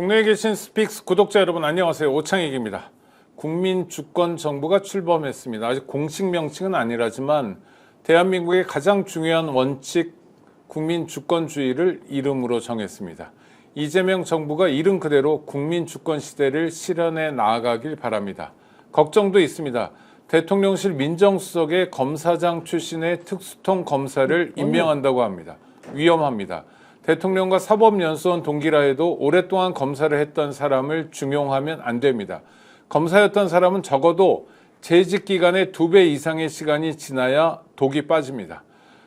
국내에 계신 스픽스 구독자 여러분 안녕하세요. 오창익입니다. 국민주권정부가 출범했습니다. 아직 공식 명칭은 아니라지만 대한민국의 가장 중요한 원칙 국민주권주의를 이름으로 정했습니다. 이재명 정부가 이름 그대로 국민주권 시대를 실현해 나아가길 바랍니다. 걱정도 있습니다. 대통령실 민정수석의 검사장 출신의 특수통 검사를 임명한다고 합니다. 위험합니다. 대통령과 사법연수원 동기라 해도 오랫동안 검사를 했던 사람을 중용하면 안 됩니다. 검사였던 사람은 적어도 재직 기간의 2배 이상의 시간이 지나야 독이 빠집니다.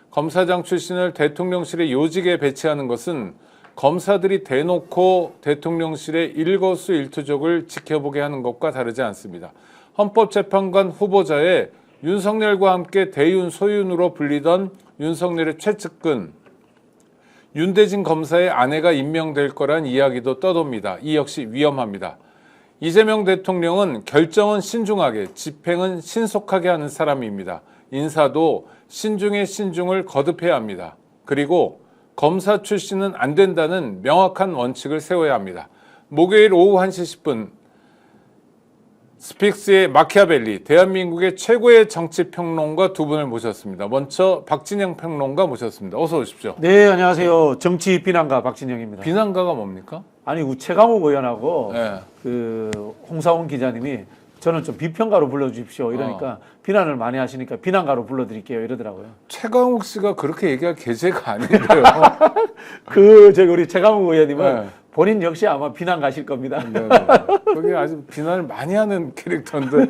검사장 출신을 대통령실에 요직에 배치하는 것은 검사들이 대놓고 대통령실의 일거수일투족을 지켜보게 하는 것과 다르지 않습니다. 헌법재판관 후보자에 윤석열과 함께 대윤 소윤으로 불리던 윤석열의 최측근 윤대진 검사의 아내가 임명될 거란 이야기도 떠돕니다. 이 역시 위험합니다. 이재명 대통령은 결정은 신중하게, 집행은 신속하게 하는 사람입니다. 인사도 신중의 신중을 거듭해야 합니다. 그리고 검사 출신은 안 된다는 명확한 원칙을 세워야 합니다. 목요일 오후 1시 10분 스픽스의 마키아벨리, 대한민국의 최고의 정치평론가 두 분을 모셨습니다. 먼저 박진영 평론가 모셨습니다. 어서 오십시오. 네, 안녕하세요. 정치 비난가 박진영입니다. 비난가가 뭡니까? 아니, 최강욱 의원하고 네. 홍사원 기자님이 저는 좀 비평가로 불러주십시오. 이러니까 비난을 많이 하시니까 비난가로 불러드릴게요. 이러더라고요. 최강욱 씨가 그렇게 얘기할 계제가 아닌데요. 우리 최강욱 의원님은 네. 본인 역시 아마 비난가실 겁니다. 네. 그게 아주 비난을 많이 하는 캐릭터인데.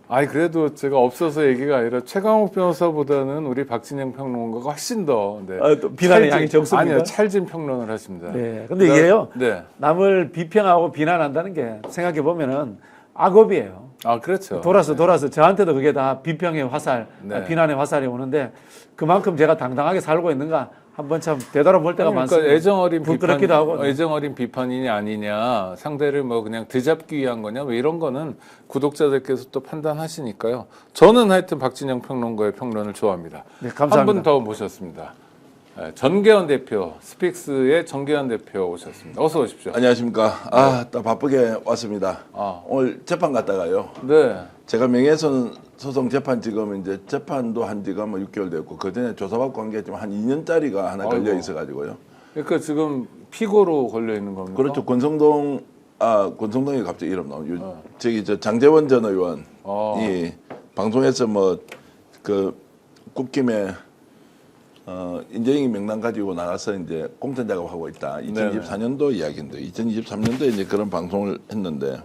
아니 그래도 제가 없어서 얘기가 아니라 최강욱 변호사보다는 우리 박진영 평론가가 훨씬 더 또 비난의 양이 적습니다. 아니요, 찰진 평론을 하십니다. 네, 근데 이게요. 네. 남을 비평하고 비난한다는 게 생각해 보면은 악업이에요. 아 그렇죠. 돌아서 저한테도 그게 다 비평의 화살, 네. 비난의 화살이 오는데 그만큼 제가 당당하게 살고 있는가 한번 참 되돌아볼 때가 그러니까 많습니다. 애정어린 부끄럽기도 하고. 애정어린 비판이냐 아니냐, 상대를 뭐 그냥 드잡기 위한 거냐, 뭐 이런 거는 구독자들께서 또 판단하시니까요. 저는 하여튼 박진영 평론가의 평론을 좋아합니다. 네, 감사합니다. 한 분 더 모셨습니다. 네, 전계현 대표, 스픽스의 전계현 대표 오셨습니다. 어서 오십시오. 안녕하십니까. 딱 바쁘게 왔습니다. 오늘 재판 갔다가요. 네. 제가 명예훼손 소송 재판 지금 이제 재판도 한 지가 뭐 6개월 됐고 그 전에 조사받고 한 게 지금 한 2년짜리가 하나 걸려 있어가지고요. 그러니까 지금 피고로 걸려 있는 겁니까? 그렇죠. 권성동이 갑자기 이름 나오죠. 저기 저 장제원 전 의원이 방송에서 뭐 그 국김에 인재영입 명단 가지고 나가서 이제 공천 작업하고 있다. 2024년도 이야기인데 2023년도에 이제 그런 방송을 했는데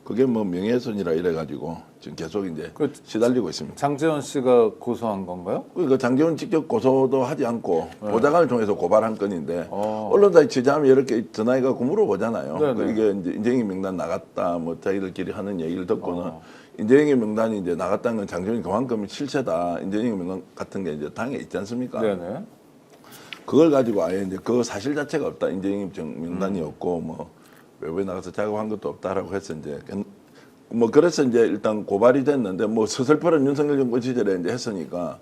그게 뭐 명예훼손이라 이래가지고 지금 계속 이제 시달리고 있습니다. 장재원 씨가 고소한 건가요? 그 장재원 직접 고소도 하지 않고 보좌관을 통해서 고발한 건인데 언론사에 취재하면 이렇게 전화해가고 물어보잖아요. 이게 이제 인재영입 명단 나갔다 뭐 자기들끼리 하는 얘기를 듣고는 인재영입 명단이 이제 나갔다는 건 장재원이 그만큼 실체다. 인재영입 명단 같은 게 이제 당에 있지 않습니까? 네네. 그걸 가지고 아예 이제 그 사실 자체가 없다. 인재영입 명단이 없고 뭐 외부에 나가서 작업한 것도 없다라고 해서 이제 뭐 그래서 이제 일단 고발이 됐는데 뭐 서슬퍼런 윤석열 정부 시절에 이제 했으니까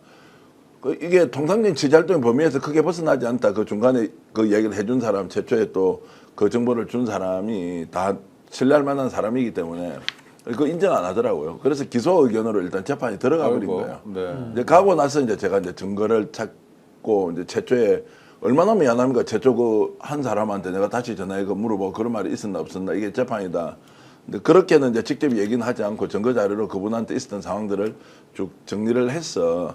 이게 통상적인 취재활동의 범위에서 크게 벗어나지 않다. 그 중간에 그 얘기를 해준 사람 최초에 또 그 정보를 준 사람이 다 신뢰할 만한 사람이기 때문에 그거 인정 안 하더라고요. 그래서 기소 의견으로 일단 재판이 들어가 버린 거예요. 네. 이제 가고 나서 이제 제가 이제 증거를 찾고 이제 최초에 얼마나 미안합니까? 최초 그 한 사람한테 내가 다시 전화해 물어보고 그런 말이 있었나 없었나 이게 재판이다. 근데 그렇게는 이제 직접 얘기는 하지 않고 증거 자료로 그분한테 있었던 상황들을 쭉 정리를 했어.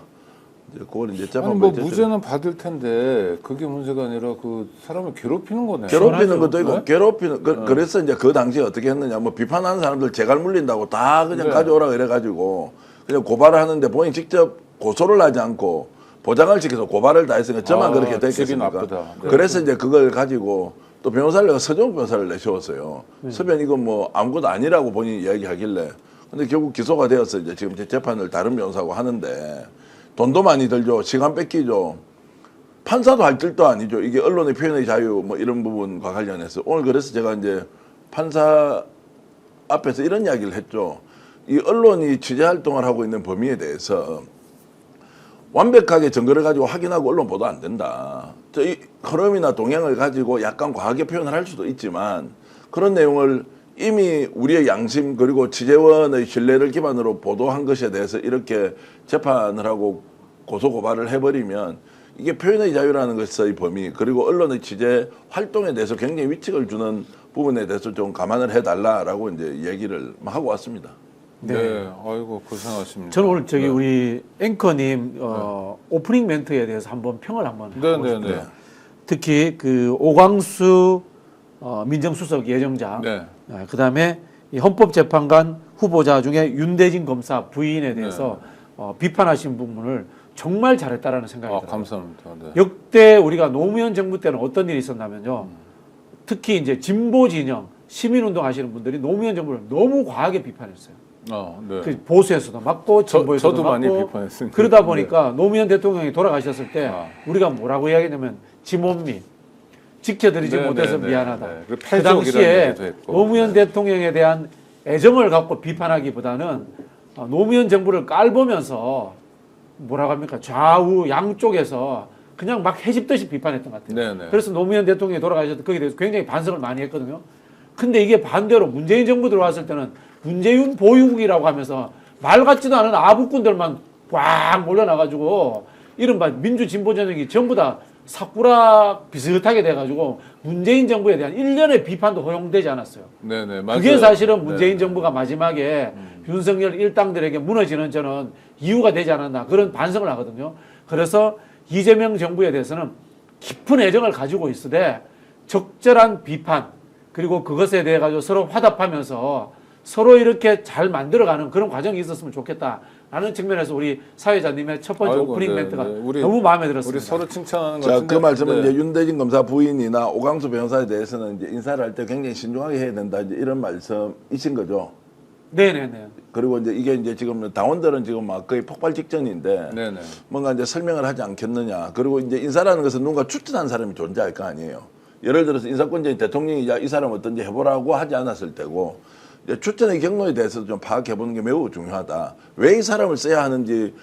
이제 그걸 이제 재판. 아니 뭐 무죄는 받을 텐데 그게 문제가 아니라 그 사람을 괴롭히는 거네요. 괴롭히는 것도 있고 네? 괴롭히는 그래서 이제 그 당시에 어떻게 했느냐 뭐 비판하는 사람들 재갈 물린다고 다 그냥 가져오라 이래가지고 그냥 고발을 하는데 본인 직접 고소를 하지 않고 보장을 지켜서 고발을 다 했으니까 저만 그렇게 됐겠습니까? 네. 그래서 이제 그걸 가지고 또 변호사를 내가 서정 변호사를 내세웠어요. 서변 이건 뭐 아무것도 아니라고 본인이 이야기하길래 근데 결국 기소가 되었어. 이제 지금 재판을 다른 변호사하고 하는데 돈도 많이 들죠. 시간 뺏기죠. 판사도 할 일도 아니죠. 이게 언론의 표현의 자유 뭐 이런 부분과 관련해서 오늘 그래서 제가 이제 판사 앞에서 이런 이야기를 했죠. 이 언론이 취재 활동을 하고 있는 범위에 대해서 완벽하게 증거를 가지고 확인하고 언론 보도 안 된다. 이 흐름이나 동향을 가지고 약간 과하게 표현을 할 수도 있지만 그런 내용을 이미 우리의 양심 그리고 취재원의 신뢰를 기반으로 보도한 것에 대해서 이렇게 재판을 하고 고소고발을 해버리면 이게 표현의 자유라는 것의 범위 그리고 언론의 취재 활동에 대해서 굉장히 위축을 주는 부분에 대해서 좀 감안을 해달라라고 이제 얘기를 하고 왔습니다. 네. 아이고 고생하십니다. 저는 오늘 저기 네. 우리 앵커님 오프닝 멘트에 대해서 한번 평을 한번 하고 싶어요. 네. 특히 그 오광수 민정수석 예정자, 네. 그다음에 이 헌법재판관 후보자 중에 윤대진 검사 부인에 대해서 비판하신 부분을 정말 잘했다라는 생각이 들어요. 감사합니다. 네. 역대 우리가 노무현 정부 때는 어떤 일이 있었냐면요. 특히 이제 진보 진영 시민운동 하시는 분들이 노무현 정부를 너무 과하게 비판했어요. 네. 그 보수에서도 맞고 진보에서도 저도 맞고 많이 비판했습니다. 그러다 보니까 노무현 대통령이 돌아가셨을 때 아. 우리가 뭐라고 이야기했냐면 지몬미 지켜드리지 네, 못해서 네, 미안하다. 네. 그 그 패족이라는 당시에 얘기도 했고. 노무현 대통령에 대한 애정을 갖고 비판하기보다는 노무현 정부를 깔보면서 뭐라고 합니까 좌우 양쪽에서 그냥 막 해집듯이 비판했던 것 같아요. 네. 그래서 노무현 대통령이 돌아가셨을 때 거기에 대해서 굉장히 반성을 많이 했거든요. 근데 이게 반대로 문재인 정부 들어왔을 때는 문재인 보유국이라고 하면서 말 같지도 않은 아부꾼들만 꽉 몰려나가지고 이른바 민주진보전역이 전부 다 사쿠라 비슷하게 돼가지고 문재인 정부에 대한 일련의 비판도 허용되지 않았어요. 네네. 맞아요. 그게 사실은 문재인 네. 정부가 마지막에 윤석열 일당들에게 무너지는 저는 이유가 되지 않았나 그런 반성을 하거든요. 그래서 이재명 정부에 대해서는 깊은 애정을 가지고 있으되 적절한 비판 그리고 그것에 대해 가지고 서로 화답하면서 서로 이렇게 잘 만들어가는 그런 과정이 있었으면 좋겠다라는 측면에서 우리 사회자님의 첫 번째 아이고, 오프닝 네, 멘트가 네. 우리- 너무 마음에 들었습니다. 우리 서로 칭찬하는 것 자, 같은데. 그 말씀은 네. 이제 윤대진 검사 부인이나 오광수 변호사에 대해서는 이제 인사를 할 때 굉장히 신중하게 해야 된다. 이제 이런 말씀이신 거죠. 네네네. 그리고 이제 이게 이제 지금 당원들은 지금 막 거의 폭발 직전인데 네네. 뭔가 이제 설명을 하지 않겠느냐. 그리고 이제 인사라는 것은 누군가 추천한 사람이 존재할 거 아니에요. 예를 들어서 인사권자인 대통령이 야, 이 사람 어떤지 해보라고 하지 않았을 때고 이제 추천의 경로에 대해서도 좀 파악해보는 게 매우 중요하다. 왜 이 사람을 써야 하는지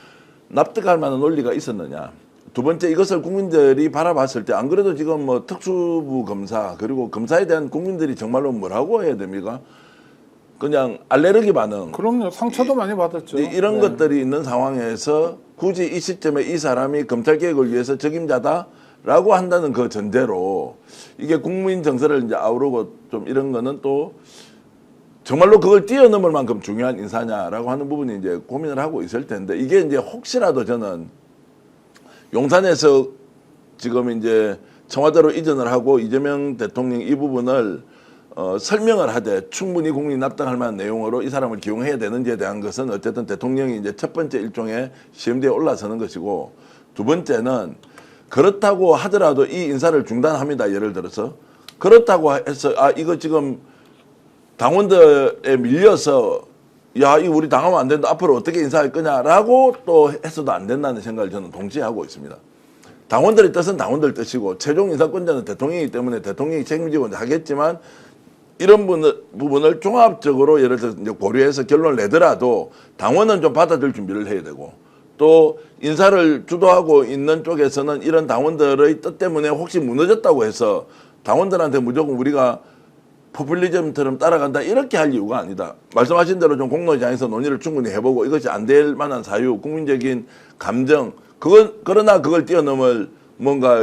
납득할 만한 논리가 있었느냐. 두 번째 이것을 국민들이 바라봤을 때 안 그래도 지금 뭐 특수부 검사 그리고 검사에 대한 국민들이 정말로 뭐라고 해야 됩니까? 그냥 알레르기 반응. 그럼요. 상처도 많이 받았죠. 이런 네. 것들이 있는 상황에서 굳이 이 시점에 이 사람이 검찰 개혁을 위해서 적임자다라고 한다는 그 전제로 이게 국민 정서를 이제 아우르고 좀 이런 거는 또 정말로 그걸 뛰어넘을 만큼 중요한 인사냐라고 하는 부분이 이제 고민을 하고 있을 텐데 이게 이제 혹시라도 저는 용산에서 지금 이제 청와대로 이전을 하고 이재명 대통령 이 부분을 설명을 하되 충분히 국민이 납득할 만한 내용으로 이 사람을 기용해야 되는지에 대한 것은 어쨌든 대통령이 이제 첫 번째 일종의 시험대에 올라서는 것이고 두 번째는 그렇다고 하더라도 이 인사를 중단합니다. 예를 들어서 그렇다고 해서 아 이거 지금 당원들에 밀려서 야 이거 우리 당하면 안 된다. 앞으로 어떻게 인사할 거냐라고 또 해서도 안 된다는 생각을 저는 동시에 하고 있습니다. 당원들의 뜻은 당원들 뜻이고 최종 인사권자는 대통령이기 때문에 대통령이 책임지고 하겠지만 이런 부분을 종합적으로 예를 들어서 이제 고려해서 결론을 내더라도 당원은 좀 받아들 준비를 해야 되고 또 인사를 주도하고 있는 쪽에서는 이런 당원들의 뜻 때문에 혹시 무너졌다고 해서 당원들한테 무조건 우리가 포퓰리즘처럼 따라간다 이렇게 할 이유가 아니다. 말씀하신 대로 좀 공론장에서 논의를 충분히 해보고 이것이 안 될 만한 사유, 국민적인 감정 그러나 그걸 뛰어넘을 뭔가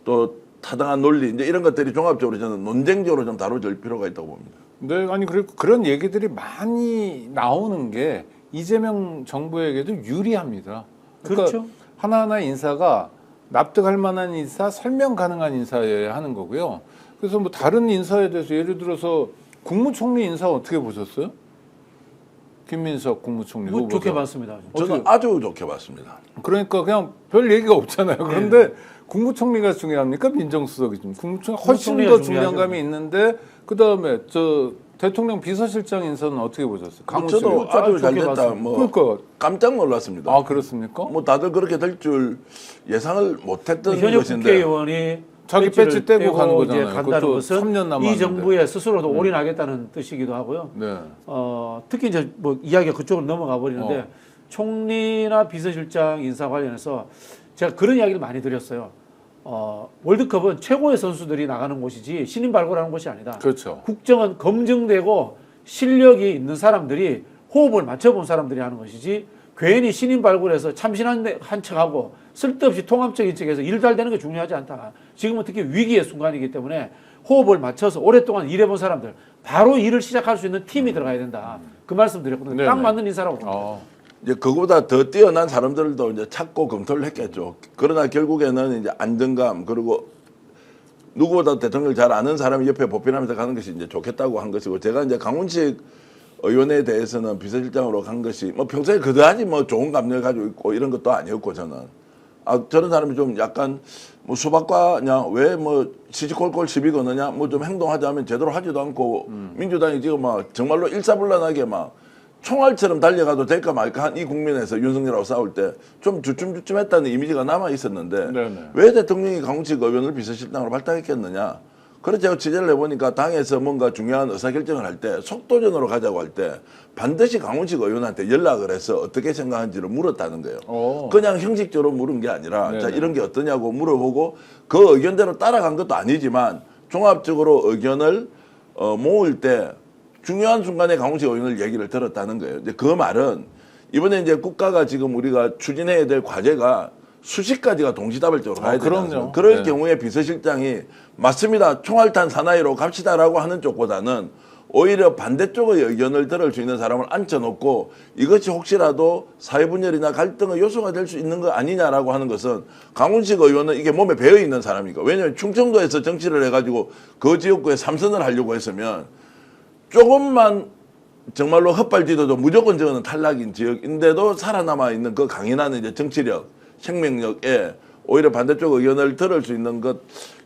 또 타당한 논리 이제 이런 것들이 종합적으로 저는 논쟁적으로 좀 다뤄질 필요가 있다고 봅니다. 네, 아니 그리고 그런 얘기들이 많이 나오는 게 이재명 정부에게도 유리합니다. 그러니까 그렇죠. 하나하나 인사가 납득할 만한 인사, 설명 가능한 인사여야 하는 거고요. 그래서 뭐 다른 인사에 대해서 예를 들어서 국무총리 인사 어떻게 보셨어요? 김민석 국무총리 뭐 후보자. 좋게 봤습니다. 저는 아주 좋게 봤습니다. 그러니까 그냥 별 얘기가 없잖아요. 그런데 국무총리가 중요합니까? 민정수석이 좀 훨씬 국무총리가 더 중요하죠. 중요한 감이 있는데 그 다음에 저 대통령 비서실장 인사는 어떻게 보셨어요? 강훈 저도 씨는? 아주 잘 좋게 됐다. 봤습니다. 뭐 그러니까 깜짝 놀랐습니다. 아 그렇습니까? 뭐 다들 그렇게 될 줄 예상을 못했던 현역 것인데 국회의원이 자기 배지 떼고 가는 거잖아요. 이제 간다는 그것도 것은 3년 남았는데. 이 정부에 스스로도 올인하겠다는 뜻이기도 하고요. 네. 특히 이제 뭐 이야기가 그쪽으로 넘어가 버리는데 어. 총리나 비서실장 인사 관련해서 제가 그런 이야기를 많이 드렸어요. 월드컵은 최고의 선수들이 나가는 곳이지 신인 발굴하는 곳이 아니다. 그렇죠. 국정은 검증되고 실력이 있는 사람들이 호흡을 맞춰본 사람들이 하는 것이지 괜히 신인 발굴해서 참신한 척하고 쓸데없이 통합적인 척해서 일 잘 되는 게 중요하지 않다. 지금은 특히 위기의 순간이기 때문에 호흡을 맞춰서 오랫동안 일해본 사람들 바로 일을 시작할 수 있는 팀이 들어가야 된다. 그 말씀 드렸거든요. 네네. 딱 맞는 인사라고 봅니다. 이제 그거보다 더 뛰어난 사람들도 이제 찾고 검토를 했겠죠. 그러나 결국에는 이제 안정감 그리고 누구보다 대통령을 잘 아는 사람이 옆에 보필하면서 가는 것이 이제 좋겠다고 한 것이고 제가 이제 강훈식 의원에 대해서는 비서실장으로 간 것이 뭐 평소에 그다지 뭐 좋은 감정을 가지고 있고 이런 것도 아니었고 저런 사람이 좀 약간 뭐 수박과냐 왜 뭐 시시콜콜 시비 거느냐 뭐 좀 행동하자면 제대로 하지도 않고 민주당이 지금 막 정말로 일사불란하게 막 총알처럼 달려가도 될까 말까 한 이 국면에서 윤석열하고 싸울 때 좀 주춤주춤했다는 이미지가 남아 있었는데 네네. 왜 대통령이 강훈식 의원을 비서실장으로 발탁했겠느냐? 그래서 제가 취재를 해보니까 당에서 뭔가 중요한 의사결정을 할 때 속도전으로 가자고 할 때 반드시 강훈식 의원한테 연락을 해서 어떻게 생각하는지를 물었다는 거예요. 오. 그냥 형식적으로 물은 게 아니라 자 네네. 이런 게 어떠냐고 물어보고 그 의견대로 따라간 것도 아니지만 종합적으로 의견을 모을 때 중요한 순간에 강훈식 의원을 얘기를 들었다는 거예요. 이제 그 말은 이번에 이제 국가가 지금 우리가 추진해야 될 과제가 수십 가지가 동시다발적으로 가야 그럼요. 되잖아요. 그럴 네. 경우에 비서실장이 맞습니다. 총알탄 사나이로 갑시다라고 하는 쪽보다는 오히려 반대쪽의 의견을 들을 수 있는 사람을 앉혀놓고 이것이 혹시라도 사회분열이나 갈등의 요소가 될 수 있는 거 아니냐라고 하는 것은 강훈식 의원은 이게 몸에 배어 있는 사람이니까. 왜냐하면 충청도에서 정치를 해가지고 그 지역구에 3선을 하려고 했으면 조금만 정말로 헛발디뎌도 무조건 저거는 탈락인 지역인데도 살아남아 있는 그 강인한 이제 정치력, 생명력에 오히려 반대쪽 의견을 들을 수 있는 것.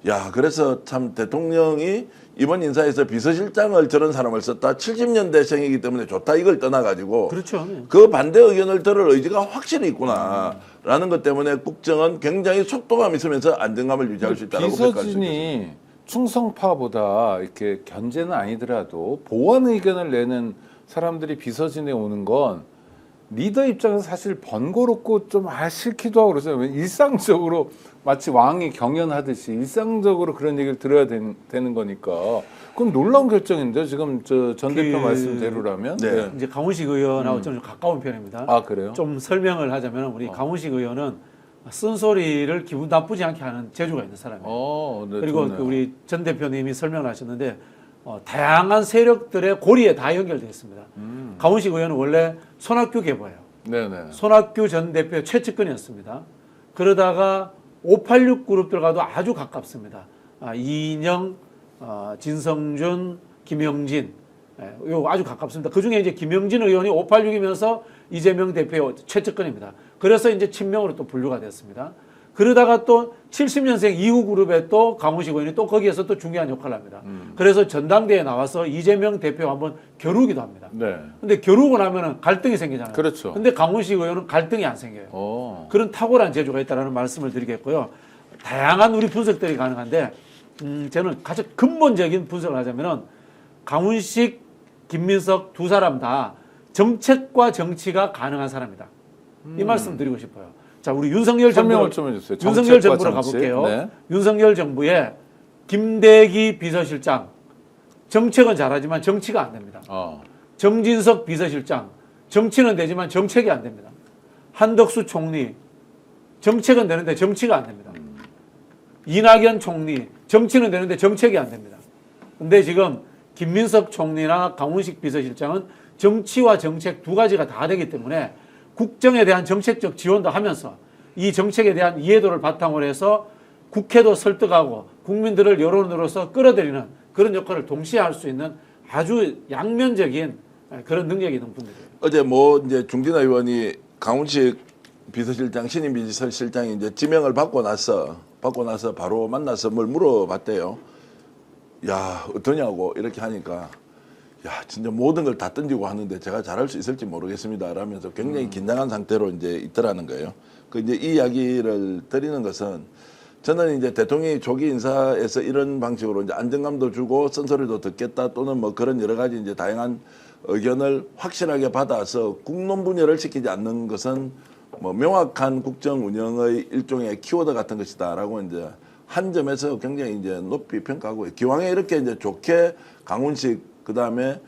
야, 그래서 참 대통령이 이번 인사에서 비서실장을 저런 사람을 썼다. 70년대생이기 때문에 좋다. 이걸 떠나가지고 그렇죠. 네. 그 반대 의견을 들을 의지가 확실히 있구나라는 것 때문에 국정은 굉장히 속도감 있으면서 안정감을 유지할 수 있다고 생각할 수 있습니다. 비서진이 충성파보다 이렇게 견제는 아니더라도 보완 의견을 내는 사람들이 비서진에 오는 건 리더 입장에서 사실 번거롭고 좀 싫기도 하고 그러잖아요. 일상적으로 마치 왕이 경연하듯이 일상적으로 그런 얘기를 들어야 되는 거니까. 그럼 놀라운 결정인데요. 지금 전 대표 말씀대로라면. 네. 이제 강훈식 의원하고 좀 가까운 편입니다. 아, 그래요? 좀 설명을 하자면 우리 강훈식 의원은 쓴소리를 기분 나쁘지 않게 하는 재주가 있는 사람이에요. 네, 그리고 좋네요. 우리 전 대표님이 설명을 하셨는데 다양한 세력들의 고리에 다 연결되어 있습니다. 강훈식 의원은 원래 손학규 계보예요. 네네. 손학규 전 대표의 최측근이었습니다. 그러다가 586 그룹들과도 아주 가깝습니다. 이인영, 진성준, 김영진, 요 아주 가깝습니다. 그 중에 이제 김영진 의원이 586이면서 이재명 대표의 최측근입니다. 그래서 이제 친명으로 또 분류가 됐습니다. 그러다가 또 70년생 이후 그룹에 또 강훈식 의원이 또 거기에서 또 중요한 역할을 합니다. 그래서 전당대회에 나와서 이재명 대표와 한번 겨루기도 합니다. 네. 근데 겨루고 나면은 갈등이 생기잖아요. 그렇죠. 근데 강훈식 의원은 갈등이 안 생겨요. 그런 탁월한 재주가 있다는 말씀을 드리겠고요. 다양한 우리 분석들이 가능한데, 저는 가장 근본적인 분석을 하자면은 강훈식, 김민석 두 사람 다 정책과 정치가 가능한 사람이다. 이 말씀 드리고 싶어요. 자, 우리 윤석열 설명을 정부, 좀 해주세요. 윤석열 정책과 정부로 정치. 가볼게요. 네. 윤석열 정부의 김대기 비서실장, 정책은 잘하지만 정치가 안 됩니다. 정진석 비서실장, 정치는 되지만 정책이 안 됩니다. 한덕수 총리, 정책은 되는데 정치가 안 됩니다. 이낙연 총리, 정치는 되는데 정책이 안 됩니다. 근데 지금 김민석 총리나 강훈식 비서실장은 정치와 정책 두 가지가 다 되기 때문에 국정에 대한 정책적 지원도 하면서 이 정책에 대한 이해도를 바탕으로 해서 국회도 설득하고 국민들을 여론으로서 끌어들이는 그런 역할을 동시에 할 수 있는 아주 양면적인 그런 능력이 있는 분들이에요. 어제 이제 중진아 의원이 강훈식 비서실장 신임 비서실장이 이제 지명을 받고 나서 바로 만나서 뭘 물어봤대요. 야, 어떠냐고 이렇게 하니까 야, 진짜 모든 걸 다 던지고 하는데 제가 잘할 수 있을지 모르겠습니다. 라면서 굉장히 긴장한 상태로 이제 있더라는 거예요. 그 이제 이 이야기를 드리는 것은 저는 이제 대통령이 조기 인사에서 이런 방식으로 이제 안정감도 주고 쓴소리도 듣겠다 또는 뭐 그런 여러 가지 이제 다양한 의견을 확실하게 받아서 국론 분열을 시키지 않는 것은 뭐 명확한 국정 운영의 일종의 키워드 같은 것이다라고 이제 한 점에서 굉장히 이제 높이 평가하고 기왕에 이렇게 이제 좋게 강훈식 그다음에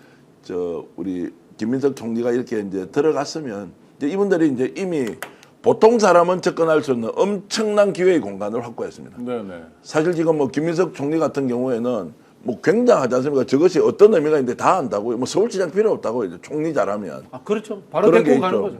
우리 김민석 총리가 이렇게 이제 들어갔으면 이제 이분들이 이제 이미 보통 사람은 접근할 수 없는 엄청난 기회의 공간을 확보했습니다. 네네. 사실 지금 뭐 김민석 총리 같은 경우에는 뭐 굉장하지 않습니까? 저것이 어떤 의미가 있는데 다 안다고요. 뭐 서울시장 필요 없다고 이제 총리 잘하면. 아, 그렇죠. 바로 그런 게 데리고 가는 있죠. 거죠.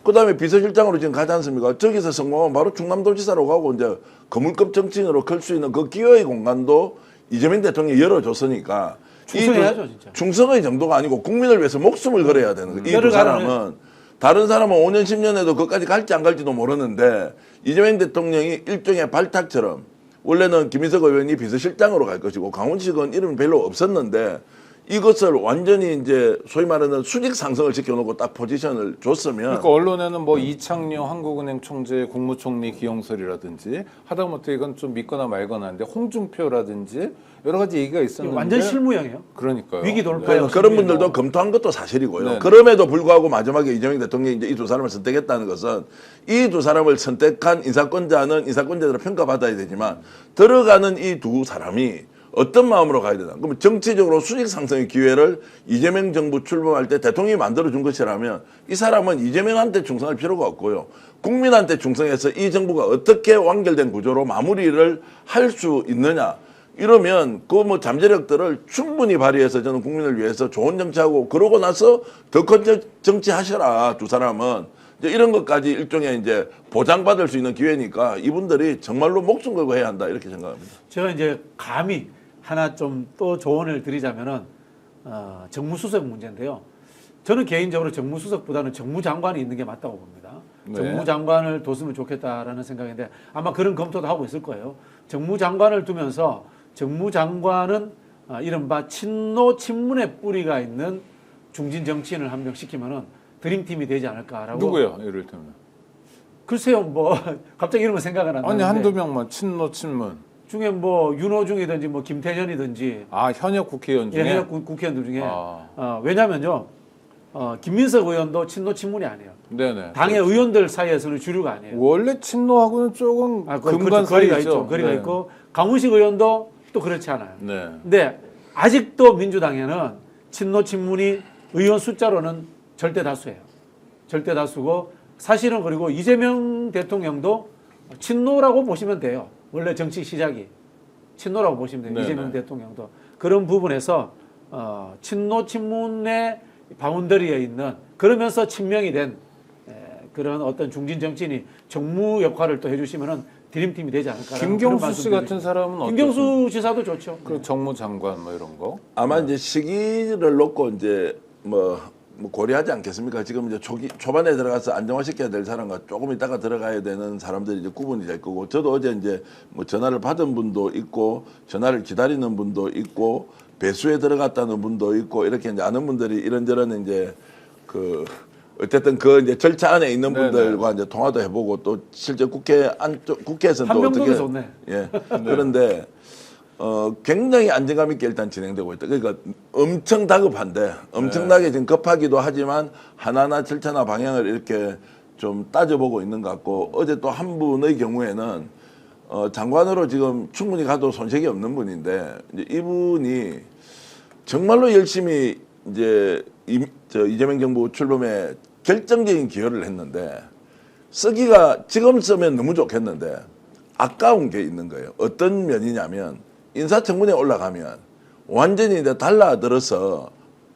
그다음에 비서실장으로 지금 가지 않습니까? 저기서 성공하면 바로 충남도지사로 가고 이제 거물급 정치인으로 클 수 있는 그 기회의 공간도 이재명 대통령이 열어줬으니까 충성해야죠, 진짜. 충성의 정도가 아니고 국민을 위해서 목숨을 걸어야 되는 거예요. 이 두 사람은 다른 사람은 5년 10년에도 그까지 갈지 안 갈지도 모르는데 이재명 대통령이 일종의 발탁처럼 원래는 김인석 의원이 비서실장으로 갈 것이고 강훈식은 이름이 별로 없었는데 이것을 완전히 이제 소위 말하는 수직 상승을 시켜놓고 딱 포지션을 줬으면 그러니까 언론에는 뭐 이창료 한국은행 총재 국무총리 기용설이라든지 하다못해 이건 좀 믿거나 말거나 한데 홍준표라든지 여러 가지 얘기가 있었는데 완전 실무형이에요. 그러니까요. 위기 돌파요. 그런 분들도 검토한 것도 사실이고요. 네네. 그럼에도 불구하고 마지막에 이재명 대통령이 이제 이 두 사람을 선택했다는 것은 이 두 사람을 선택한 인사권자는 인사권자들을 평가받아야 되지만 들어가는 이 두 사람이 어떤 마음으로 가야 되나? 그러면 정치적으로 수직 상승의 기회를 이재명 정부 출범할 때 대통령이 만들어준 것이라면 이 사람은 이재명한테 충성할 필요가 없고요. 국민한테 충성해서 이 정부가 어떻게 완결된 구조로 마무리를 할 수 있느냐. 이러면 그 뭐 잠재력들을 충분히 발휘해서 저는 국민을 위해서 좋은 정치하고 그러고 나서 더 큰 정치하셔라. 두 사람은. 이제 이런 것까지 일종의 이제 보장받을 수 있는 기회니까 이분들이 정말로 목숨 걸고 해야 한다. 이렇게 생각합니다. 제가 이제 감히 하나 좀 또 조언을 드리자면은 정무수석 문제인데요. 저는 개인적으로 정무수석보다는 정무장관이 있는 게 맞다고 봅니다. 네. 정무장관을 뒀으면 좋겠다라는 생각인데 아마 그런 검토도 하고 있을 거예요. 정무장관을 두면서 정무장관은 이른바 친노 친문의 뿌리가 있는 중진 정치인을 한 명 시키면은 드림팀이 되지 않을까라고. 누구요? 예를 들면. 글쎄요, 뭐 갑자기 이름은 생각은 안 나는데. 아니 한두 명만 친노 친문. 중에 뭐 윤호중이든지 뭐 김태현이든지 아 현역 국회의원 중에. 현역 국회의원들 중에 왜냐면요 김민석 의원도 친노 친문이 아니에요. 네네. 당의 의원들 사이에서는 주류가 아니에요. 원래 친노하고는 조금 그렇죠. 근간 거리가 사이죠. 있죠. 거리가 네. 있고 강훈식 의원도 또 그렇지 않아요. 네. 근데 아직도 민주당에는 친노 친문이 의원 숫자로는 절대 다수예요. 절대 다수고 사실은 그리고 이재명 대통령도 친노라고 보시면 돼요. 원래 정치 시작이 친노라고 보시면 돼요. 네네. 이재명 대통령도 그런 부분에서 친노 친문의 바운더리에 있는 그러면서 친명이 된 그런 어떤 중진 정치인이 정무 역할을 또 해주시면은 드림팀이 되지 않을까. 김경수 씨 같은 사람은 어떻습니까? 김경수 지사도 좋죠. 그 정무장관 뭐 이런 거. 아마 이제 시기를 놓고 이제 뭐 고려하지 않겠습니까? 지금 이제 초반에 들어가서 안정화시켜야 될 사람과 조금 있다가 들어가야 되는 사람들이 이제 구분이 될 거고, 저도 어제 이제 뭐 전화를 받은 분도 있고, 전화를 기다리는 분도 있고, 배수에 들어갔다는 분도 있고, 이렇게 이제 아는 분들이 이런저런 이제 어쨌든 그 이제 절차 안에 있는 분들과 이제 통화도 해보고 또 실제 국회에서는 또 어떻게. 좋네. 예. 그런데 굉장히 안정감 있게 일단 진행되고 있다. 그러니까 엄청 다급한데 엄청나게 지금 급하기도 하지만 하나하나 절차나 방향을 이렇게 좀 따져보고 있는 것 같고, 어제 또 한 분의 경우에는 장관으로 지금 충분히 가도 손색이 없는 분인데 이제 이분이 정말로 열심히 이제 이재명 정부 출범에 결정적인 기여를 했는데 쓰기가 지금 쓰면 너무 좋겠는데 아까운 게 있는 거예요. 어떤 면이냐면 인사청문회에 올라가면 완전히 이제 달라들어서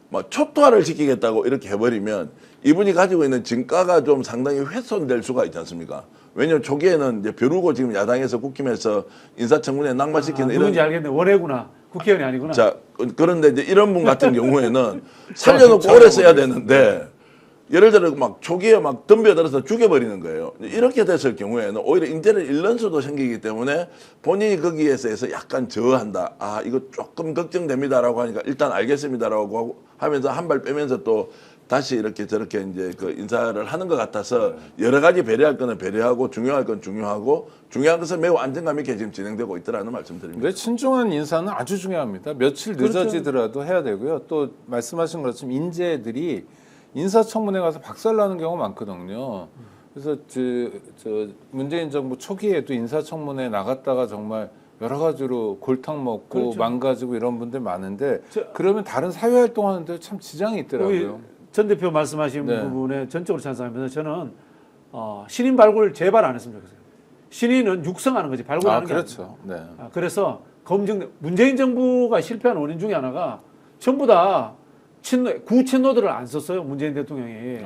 막 초토화를 시키겠다고 이렇게 해버리면 이분이 가지고 있는 진가가 좀 상당히 훼손될 수가 있지 않습니까? 왜냐면 초기에는 이제 벼르고 지금 야당에서 국힘에서 인사청문회 낙마시키는 이런. 누군지 알겠네. 원외구나. 국회의원이 아니구나. 자, 그런데 이제 이런 분 같은 경우에는 살려놓고 오래 써야 되는데 예를 들어 막 초기에 막 덤벼들어서 죽여버리는 거예요. 이렇게 됐을 경우에는 오히려 인재를 잃는 수도 생기기 때문에 본인이 거기에서 해서 약간 저어한다. 아, 이거 조금 걱정됩니다라고 하니까 일단 알겠습니다라고 하면서 한 발 빼면서 또 다시 이렇게 저렇게 이제 그 인사를 하는 것 같아서 여러 가지 배려할 거는 배려하고 중요할 건 중요하고 중요한 것은 매우 안정감 있게 지금 진행되고 있더라는 말씀드립니다. 근데 친중한 인사는 아주 중요합니다. 며칠 늦어지더라도 해야 되고요. 또 말씀하신 것처럼 인재들이 인사청문회 가서 박살나는 경우가 많거든요. 그래서 저 문재인 정부 초기에도 인사청문회 나갔다가 정말 여러 가지로 골탕 먹고 그렇죠. 망가지고 이런 분들 많은데 그러면 다른 사회활동하는데 참 지장이 있더라고요. 전 대표 말씀하신 네. 부분에 전적으로 찬성하면서 저는 신인 발굴 제발 안 했으면 좋겠어요. 신인은 육성하는 거지 발굴하는 게 그렇죠. 네. 아닙니다. 그래서 문재인 정부가 실패한 원인 중에 하나가 전부 다 구친노들을 안 썼어요. 문재인 대통령이.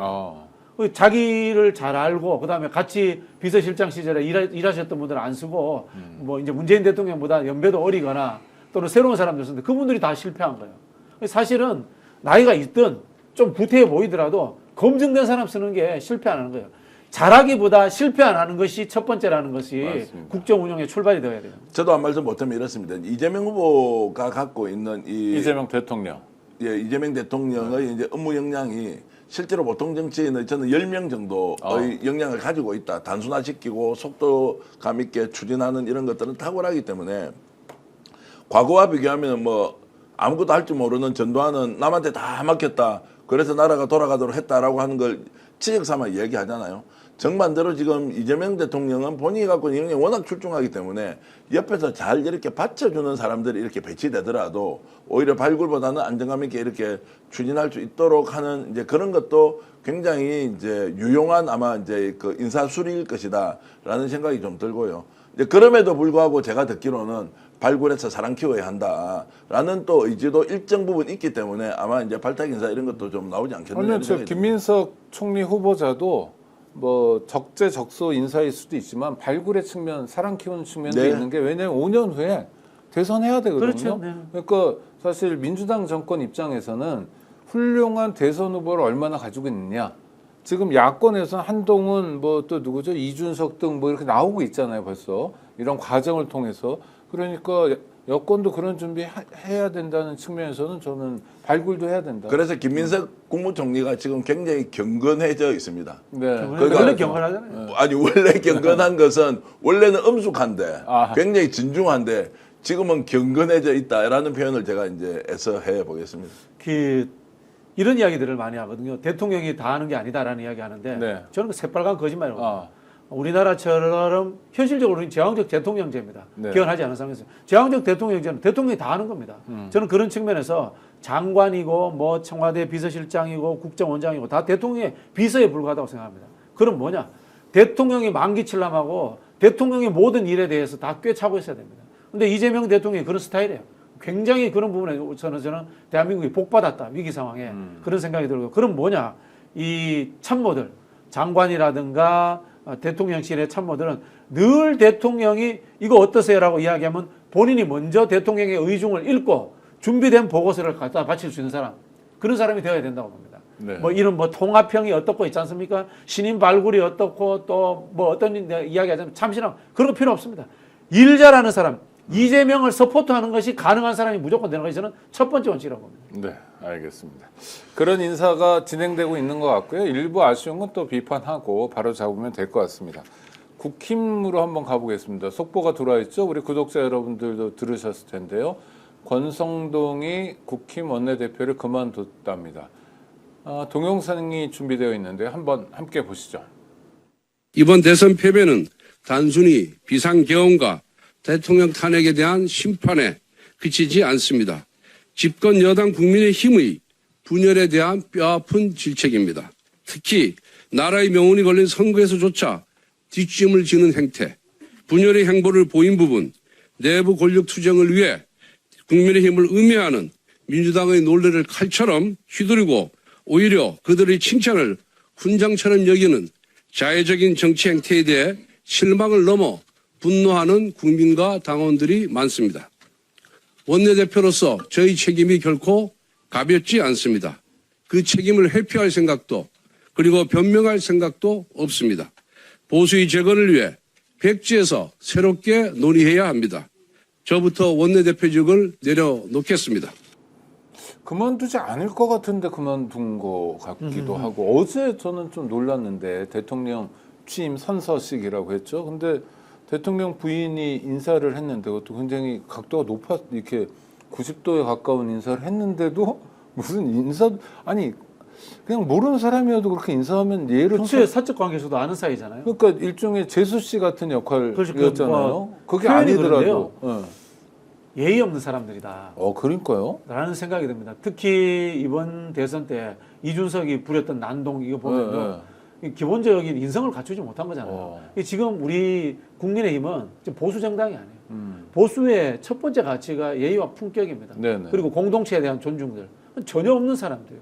자기를 잘 알고 그다음에 같이 비서실장 시절에 일하셨던 분들은 안 쓰고 뭐 이제 문재인 대통령보다 연배도 어리거나 또는 새로운 사람들 쓰는데 그분들이 다 실패한 거예요. 사실은 나이가 있든 좀 부태해 보이더라도 검증된 사람 쓰는 게 실패 안 하는 거예요. 잘하기보다 실패 안 하는 것이 첫 번째라는 것이 맞습니다. 국정 운영의 출발이 되어야 돼요. 저도 한 말씀 못하면 이렇습니다. 이재명 후보가 갖고 있는 이재명 대통령. 예, 이재명 대통령의 이제 업무 역량이 실제로 보통 정치인의 저는 10명 정도의 역량을 가지고 있다. 단순화시키고 속도감 있게 추진하는 이런 것들은 탁월하기 때문에 과거와 비교하면 뭐 아무것도 할 줄 모르는 전두환은 남한테 다 맡겼다. 그래서 나라가 돌아가도록 했다라고 하는 걸 지적 삼아 이야기하잖아요. 정반대로 지금 이재명 대통령은 본인이 갖고 있는 역량이 워낙 출중하기 때문에 옆에서 잘 이렇게 받쳐주는 사람들이 이렇게 배치되더라도 오히려 발굴보다는 안정감 있게 이렇게 추진할 수 있도록 하는 이제 그런 것도 굉장히 이제 유용한 아마 이제 그 인사술일 것이다라는 생각이 좀 들고요. 이제 그럼에도 불구하고 제가 듣기로는 발굴해서 사람 키워야 한다라는 또 의지도 일정 부분 있기 때문에 아마 이제 발탁 인사 이런 것도 좀 나오지 않겠나. 아니요, 저 김민석 총리 후보자도 뭐 적재적소 인사일 수도 있지만 발굴의 측면, 사람 키우는 측면도 네. 있는 게 왜냐면 5년 후에 대선해야 되거든요. 그렇죠. 네. 그러니까 사실 민주당 정권 입장에서는 훌륭한 대선 후보를 얼마나 가지고 있느냐. 지금 야권에서는 한동훈 뭐 또 누구죠? 이준석 등 뭐 이렇게 나오고 있잖아요. 벌써 이런 과정을 통해서. 그러니까 여권도 그런 준비해야 된다는 측면에서는 저는 발굴도 해야 된다. 그래서 김민석 국무총리가 지금 굉장히 경건해져 있습니다. 네. 원래 경건하잖아요. 아니 원래 경건한 것은 원래는 엄숙한데 아. 굉장히 진중한데 지금은 경건해져 있다라는 표현을 제가 이제 애써 해 보겠습니다. 이런 이야기들을 많이 하거든요. 대통령이 다 하는 게 아니다라는 이야기 하는데 네. 저는 그 새빨간 거짓말이거든요. 우리나라처럼 현실적으로 우리는 제왕적 대통령제입니다. 네. 개헌하지 않은 상황에서 제왕적 대통령제는 대통령이 다 하는 겁니다. 저는 그런 측면에서 장관이고 뭐 청와대 비서실장이고 국정원장이고 다 대통령의 비서에 불과하다고 생각합니다. 그럼 뭐냐? 대통령이 만기칠람하고 대통령의 모든 일에 대해서 다 꿰차고 있어야 됩니다. 근데 이재명 대통령이 그런 스타일이에요. 굉장히 그런 부분에 저는 대한민국이 복받았다. 위기 상황에. 그런 생각이 들고. 그럼 뭐냐? 이 참모들, 장관이라든가 대통령실의 참모들은 늘 대통령이 이거 어떠세요라고 이야기하면 본인이 먼저 대통령의 의중을 읽고 준비된 보고서를 갖다 바칠 수 있는 사람. 그런 사람이 되어야 된다고 봅니다. 네. 뭐 이런 뭐 통합형이 어떻고 있지 않습니까? 신인 발굴이 어떻고 또 뭐 어떤 이야기 하자면 참신함. 그런 거 필요 없습니다. 일 잘하는 사람. 이재명을 서포트하는 것이 가능한 사람이 무조건 되는 것이 저는 첫 번째 원칙이라고 봅니다. 네, 알겠습니다. 그런 인사가 진행되고 있는 것 같고요. 일부 아쉬운 건 또 비판하고 바로 잡으면 될 것 같습니다. 국힘으로 한번 가보겠습니다. 속보가 들어와 있죠. 우리 구독자 여러분들도 들으셨을 텐데요. 권성동이 국힘 원내대표를 그만뒀답니다. 동영상이 준비되어 있는데 한번 함께 보시죠. 이번 대선 패배는 단순히 비상계엄과 대통령 탄핵에 대한 심판에 그치지 않습니다. 집권 여당 국민의힘의 분열에 대한 뼈아픈 질책입니다. 특히 나라의 명운이 걸린 선거에서조차 뒷짐을 지는 행태, 분열의 행보를 보인 부분, 내부 권력 투쟁을 위해 국민의힘을 음해하는 민주당의 논리를 칼처럼 휘두르고 오히려 그들의 칭찬을 훈장처럼 여기는 자해적인 정치 행태에 대해 실망을 넘어 분노하는 국민과 당원들이 많습니다. 원내대표로서 저희 책임이 결코 가볍지 않습니다. 그 책임을 회피할 생각도 그리고 변명할 생각도 없습니다. 보수의 재건을 위해 백지에서 새롭게 논의해야 합니다. 저부터 원내대표직을 내려놓겠습니다. 그만두지 않을 것 같은데 그만둔 것 같기도 하고 어제 저는 좀 놀랐는데 대통령 취임 선서식이라고 했죠. 근데 대통령 부인이 인사를 했는데 그것도 굉장히 각도가 높아 이렇게 90도에 가까운 인사를 했는데도 무슨 인사 아니 그냥 모르는 사람이어도 그렇게 인사하면 예를 평소에 사적 관계에서도 아는 사이잖아요. 그러니까 일종의 재수 씨 같은 역할이었잖아요. 그게 표현이 아니더라도. 예의 없는 사람들이다. 그러니까요. 라는 생각이 듭니다. 특히 이번 대선 때 이준석이 부렸던 난동 이거 보면요. 기본적인 인성을 갖추지 못한 거잖아요. 지금 우리 국민의힘은 지금 보수 정당이 아니에요. 보수의 첫 번째 가치가 예의와 품격입니다. 네네. 그리고 공동체에 대한 존중들. 전혀 없는 사람들.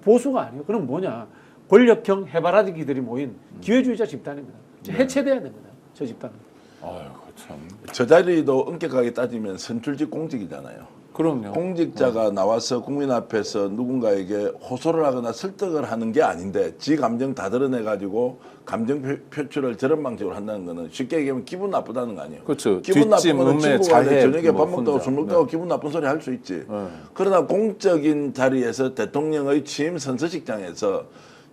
보수가 아니에요. 그럼 뭐냐. 권력형 해바라기들이 모인 기회주의자 집단입니다. 해체돼야 됩니다. 저 집단은. 아유, 참. 저 자리도 엄격하게 따지면 선출직 공직이잖아요. 그럼요. 공직자가 나와서 국민 앞에서 누군가에게 호소를 하거나 설득을 하는 게 아닌데 지 감정 다 드러내가지고 감정 표출을 저런 방식으로 한다는 거는 쉽게 얘기하면 기분 나쁘다는 거 아니에요. 그렇죠. 기분 나쁜 뒷짐, 거는 음해, 친구가 자해, 저녁에 뭐 밥 먹다가 혼자. 술 먹다가 네. 기분 나쁜 소리 할 수 있지. 그러나 공적인 자리에서 대통령의 취임 선서식장에서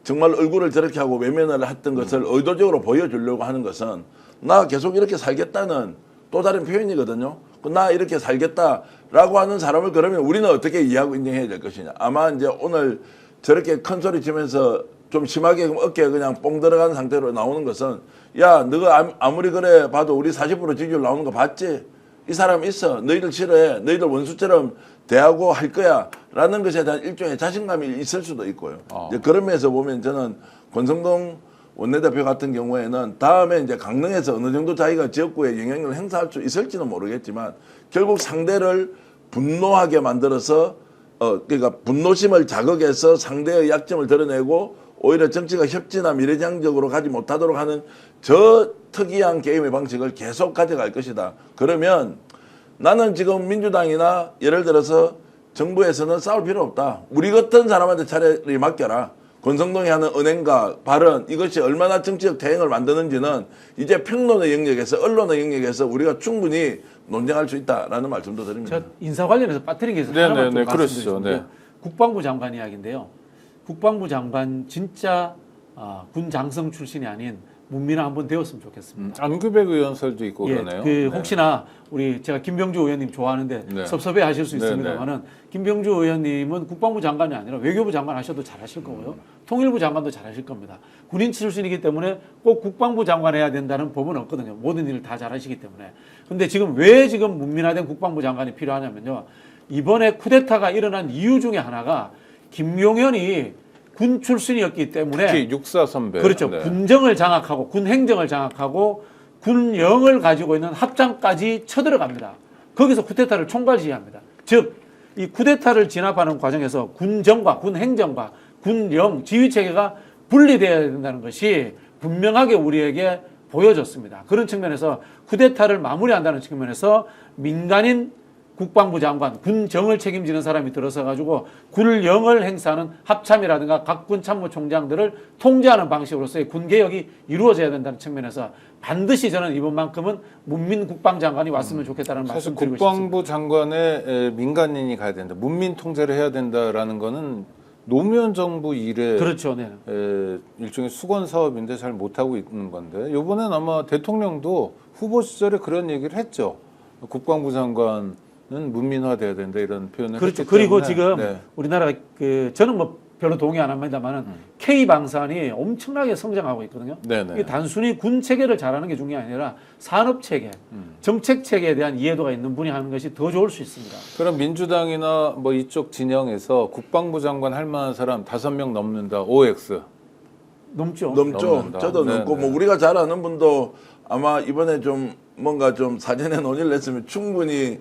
정말 얼굴을 저렇게 하고 외면을 했던 것을 의도적으로 보여주려고 하는 것은 나 계속 이렇게 살겠다는 또 다른 표현이거든요. 나 이렇게 살겠다라고 하는 사람을 그러면 우리는 어떻게 이해하고 인정해야 될 것이냐. 아마 이제 오늘 저렇게 큰 소리 치면서 좀 심하게 어깨에 그냥 뽕 들어가는 상태로 나오는 것은 야, 너가 아무리 그래 봐도 우리 40% 지지율 나오는 거 봤지? 이 사람 있어. 너희들 싫어해. 너희들 원수처럼 대하고 할 거야. 라는 것에 대한 일종의 자신감이 있을 수도 있고요. 이제 그런 면에서 보면 저는 권성동 원내대표 같은 경우에는 다음에 이제 강릉에서 어느 정도 자기가 지역구에 영향력을 행사할 수 있을지는 모르겠지만 결국 상대를 분노하게 만들어서 그러니까 분노심을 자극해서 상대의 약점을 드러내고 오히려 정치가 협진화 미래지향적으로 가지 못하도록 하는 저 특이한 게임의 방식을 계속 가져갈 것이다. 그러면 나는 지금 민주당이나 예를 들어서 정부에서는 싸울 필요 없다. 우리 같은 사람한테 차라리 맡겨라. 권성동이 하는 은행과 발언 이것이 얼마나 정치적 대행을 만드는지는 이제 평론의 영역에서 언론의 영역에서 우리가 충분히 논쟁할 수 있다라는 말씀도 드립니다. 저 인사 관련해서 빠뜨린 게 있어서 하나만 좀 그러시죠. 말씀드리겠습니다. 네. 국방부 장관 이야기인데요. 국방부 장관 진짜 군 장성 출신이 아닌 문민아 한번 되었으면 좋겠습니다. 안규백 의원설도 있고 예, 그러네요. 혹시나 제가 김병주 의원님 좋아하는데 네. 섭섭해하실 수 네, 있습니다만은 김병주 의원님은 국방부 장관이 아니라 외교부 장관 하셔도 잘하실 거고요. 통일부 장관도 잘하실 겁니다. 군인 출신이기 때문에 꼭 국방부 장관 해야 된다는 법은 없거든요. 모든 일을 다 잘하시기 때문에. 근데 지금 왜 지금 문민화된 국방부 장관이 필요하냐면요. 이번에 쿠데타가 일어난 이유 중에 하나가 김용현이 군 출신이었기 때문에 특히 육사 선배. 그렇죠. 네. 군정을 장악하고 군 행정을 장악하고 군영을 가지고 있는 합장까지 쳐들어갑니다. 거기서 쿠데타를 총괄지휘합니다. 즉 이 쿠데타를 진압하는 과정에서 군정과 군 행정과 군영 지휘 체계가 분리되어야 된다는 것이 분명하게 우리에게 보여졌습니다. 그런 측면에서 쿠데타를 마무리한다는 측면에서 민간인 국방부 장관, 군정을 책임지는 사람이 들어서 가지고 군령을 행사하는 합참이라든가 각군 참모총장들을 통제하는 방식으로서의 군개혁이 이루어져야 된다는 측면에서 반드시 저는 이번만큼은 문민 국방장관이 왔으면 좋겠다는 사실 말씀 드리고 싶습니다. 국방부 장관에 민간인이 가야 된다. 문민 통제를 해야 된다라는 거는 노무현 정부 이래 그렇죠. 네. 일종의 수건 사업인데 잘 못하고 있는 건데 이번엔 아마 대통령도 후보 시절에 그런 얘기를 했죠. 국방부 장관은 문민화돼야 된다 이런 표현을 그렇죠. 했기 그리고 때문에. 지금 네. 우리나라 저는 뭐 별로 동의 안 합니다만은 K 방산이 엄청나게 성장하고 있거든요. 네네. 이게 단순히 군 체계를 잘하는 게 중요한 게 아니라 산업 체계, 정책 체계에 대한 이해도가 있는 분이 하는 것이 더 좋을 수 있습니다. 그럼 민주당이나 뭐 이쪽 진영에서 국방부 장관 할 만한 사람 5명 넘는다. OX. 넘죠. 넘죠. 넘는다. 저도 네, 넘고 네. 뭐 우리가 잘 아는 분도 아마 이번에 좀 뭔가 좀 사전에 논의를 했으면 충분히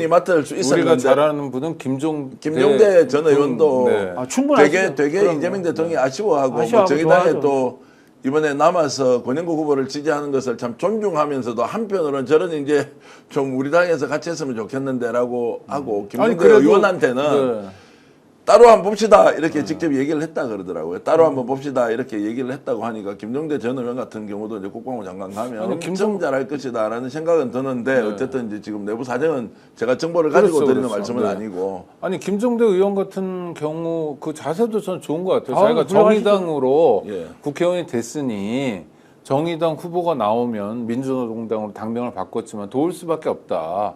맡을 수 있었는데 우리가 잘 아는 분은 김종대 전 의원도 네. 충분하시죠. 되게 그럼요. 이재명 대통령이 아쉬워하고 뭐 아쉬워하고 정의당에 좋아하죠. 또 이번에 남아서 권영국 후보를 지지하는 것을 참 존중하면서도 한편으로는 저는 이제 좀 우리 당에서 같이 했으면 좋겠는데라고 하고 김종대 그래도- 의원한테는 네. 따로 한번 봅시다 이렇게 직접 얘기를 했다 그러더라고요. 따로 한번 봅시다 이렇게 얘기를 했다고 하니까 김종대 전 의원 같은 경우도 이제 국방부 장관 가면 아니, 엄청 잘할 것이다라는 생각은 드는데 네. 어쨌든 이제 지금 내부 사정은 제가 정보를 가지고 그렇죠, 드리는 그렇죠. 말씀은 네. 아니고 아니 김종대 의원 같은 경우 그 자세도 저는 좋은 것 같아요. 아, 자기가 훌륭하시죠. 정의당으로 예. 국회의원이 됐으니 정의당 후보가 나오면 민주노동당으로 당명을 바꿨지만 도울 수밖에 없다.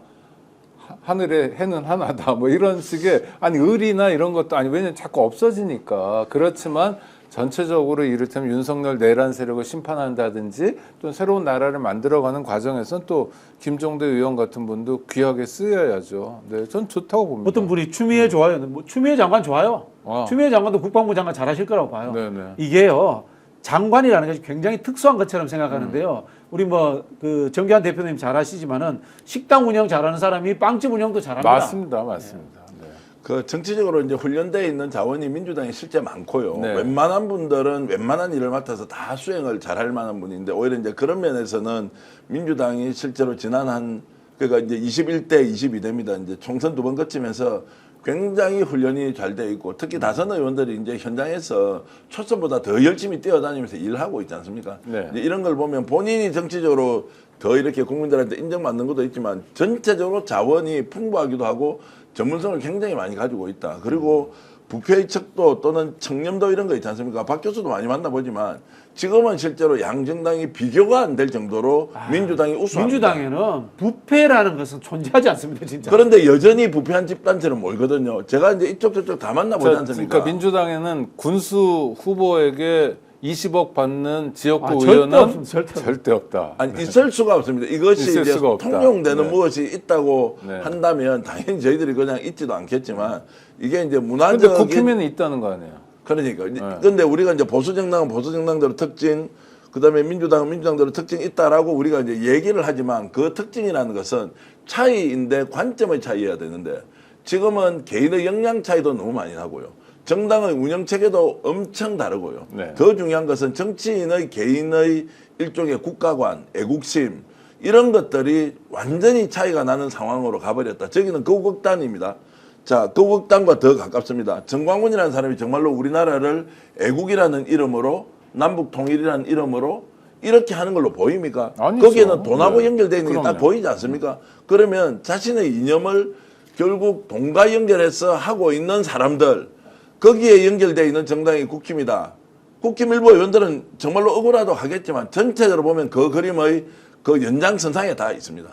하늘의 해는 하나다 뭐 이런 식의 아니 의리나 이런 것도 아니 왜냐면 자꾸 없어지니까 그렇지만 전체적으로 이를테면 윤석열 내란 세력을 심판한다든지 또 새로운 나라를 만들어가는 과정에서는 또 김종대 의원 같은 분도 귀하게 쓰여야죠. 네, 전 좋다고 봅니다. 어떤 분이 추미애 좋아요. 뭐 추미애 장관 좋아요. 아. 추미애 장관도 국방부 장관 잘하실 거라고 봐요. 네네. 이게요 장관이라는 것이 굉장히 특수한 것처럼 생각하는데요. 우리 뭐 그 정기환 대표님 잘 아시지만은 식당 운영 잘하는 사람이 빵집 운영도 잘합니다. 맞습니다, 맞습니다. 네. 그 정치적으로 이제 훈련되어 있는 자원이 민주당이 실제 많고요. 네. 웬만한 분들은 웬만한 일을 맡아서 다 수행을 잘할 만한 분인데 오히려 이제 그런 면에서는 민주당이 실제로 지난 그러니까 이제 21대, 22대입니다. 이제 총선 2번 거치면서 굉장히 훈련이 잘 돼 있고 특히 다선 의원들이 이제 현장에서 초선보다 더 열심히 뛰어다니면서 일하고 있지 않습니까? 네. 이제 이런 걸 보면 본인이 정치적으로 더 이렇게 국민들한테 인정받는 것도 있지만 전체적으로 자원이 풍부하기도 하고 전문성을 굉장히 많이 가지고 있다. 그리고 부패의 척도 또는 청렴도 이런 거 있지 않습니까? 박 교수도 많이 만나보지만 지금은 실제로 양정당이 비교가 안 될 정도로 민주당이 우수합니다. 민주당에는 부패라는 것은 존재하지 않습니다, 진짜. 그런데 여전히 부패한 집단처럼 몰거든요. 제가 이제 이쪽 저쪽 다 만나보지 않습니까? 그러니까 민주당에는 군수 후보에게 20억 받는 지역구 절대 의원은 없습니다, 절대 없다. 아니 있을 수가 없습니다. 이것이 있을 이제 수가 없다. 통용되는 네. 무엇이 있다고 네. 한다면 당연히 저희들이 그냥 있지도 않겠지만 이게 이제 근데 문화적인 국힘에는 있다는 거 아니에요? 그러니까 근데 우리가 이제 보수 정당은 보수 정당대로 특징, 그다음에 민주당은 민주당대로 특징이 있다라고 우리가 이제 얘기를 하지만 그 특징이라는 것은 차이인데 관점의 차이여야 되는데 지금은 개인의 역량 차이도 너무 많이 나고요. 정당의 운영 체계도 엄청 다르고요. 네. 더 중요한 것은 정치인의 개인의 일종의 국가관, 애국심 이런 것들이 완전히 차이가 나는 상황으로 가버렸다. 저기는 거국단입니다. 자, 거국단과 더 가깝습니다. 정광훈이라는 사람이 정말로 우리나라를 애국이라는 이름으로 남북 통일이라는 이름으로 이렇게 하는 걸로 보입니까? 아니죠. 거기에는 돈하고 네. 연결되어 있는 게 딱 그럼요. 보이지 않습니까? 그러면 자신의 이념을 결국 돈과 연결해서 하고 있는 사람들 거기에 연결되어 있는 정당이 국힘이다. 국힘 일부 의원들은 정말로 억울하도 하겠지만 전체적으로 보면 그 그림의 그 연장선상에 다 있습니다.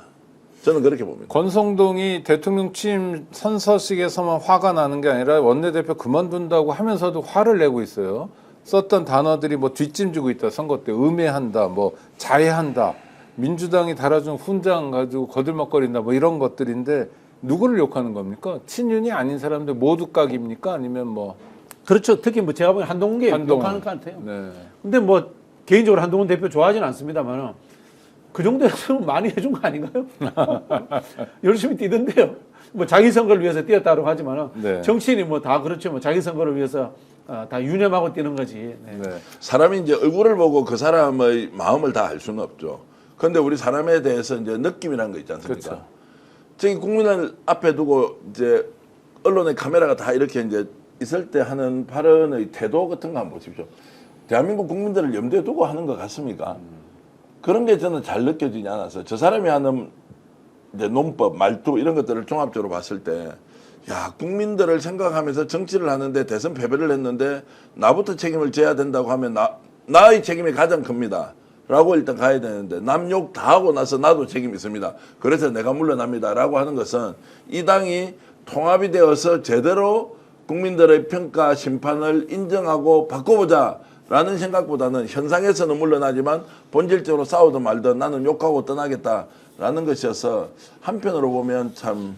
저는 그렇게 봅니다. 권성동이 대통령 취임 선서식에서만 화가 나는 게 아니라 원내대표 그만둔다고 하면서도 화를 내고 있어요. 썼던 단어들이 뭐 뒷짐지고 있다. 선거 때 음해한다, 뭐 자해한다. 민주당이 달아준 훈장 가지고 거들먹거린다. 뭐 이런 것들인데 누구를 욕하는 겁니까? 친윤이 아닌 사람들 모두 각입니까? 아니면 뭐 그렇죠. 특히 뭐 제가 보기엔 한동훈 욕하는 것 같아요. 네. 근데 뭐 개인적으로 한동훈 대표 좋아하지는 않습니다만 그 정도였으면 많이 해준 거 아닌가요? 열심히 뛰던데요. 뭐 자기 선거를 위해서 뛰었다고 하지만 네. 정치인이 뭐 다 그렇죠. 뭐 자기 선거를 위해서 다 유념하고 뛰는 거지. 네. 네. 사람이 이제 얼굴을 보고 그 사람의 마음을 다 알 수는 없죠. 그런데 우리 사람에 대해서 이제 느낌이라는 거 있지 않습니까? 그렇죠. 저기 국민을 앞에 두고 이제 언론의 카메라가 다 이렇게 이제 있을 때 하는 발언의 태도 같은 거 한번 보십시오. 대한민국 국민들을 염두에 두고 하는 것 같습니까? 그런 게 저는 잘 느껴지지 않아서 저 사람이 하는 이제 논법, 말투 이런 것들을 종합적으로 봤을 때 야, 국민들을 생각하면서 정치를 하는데 대선 패배를 했는데 나부터 책임을 져야 된다고 하면 나의 책임이 가장 큽니다. 라고 일단 가야 되는데 남 욕 다 하고 나서 나도 책임 있습니다. 그래서 내가 물러납니다. 라고 하는 것은 이 당이 통합이 되어서 제대로 국민들의 평가, 심판을 인정하고 바꿔보자 라는 생각보다는 현상에서는 물러나지만 본질적으로 싸우든 말든 나는 욕하고 떠나겠다라는 것이어서 한편으로 보면 참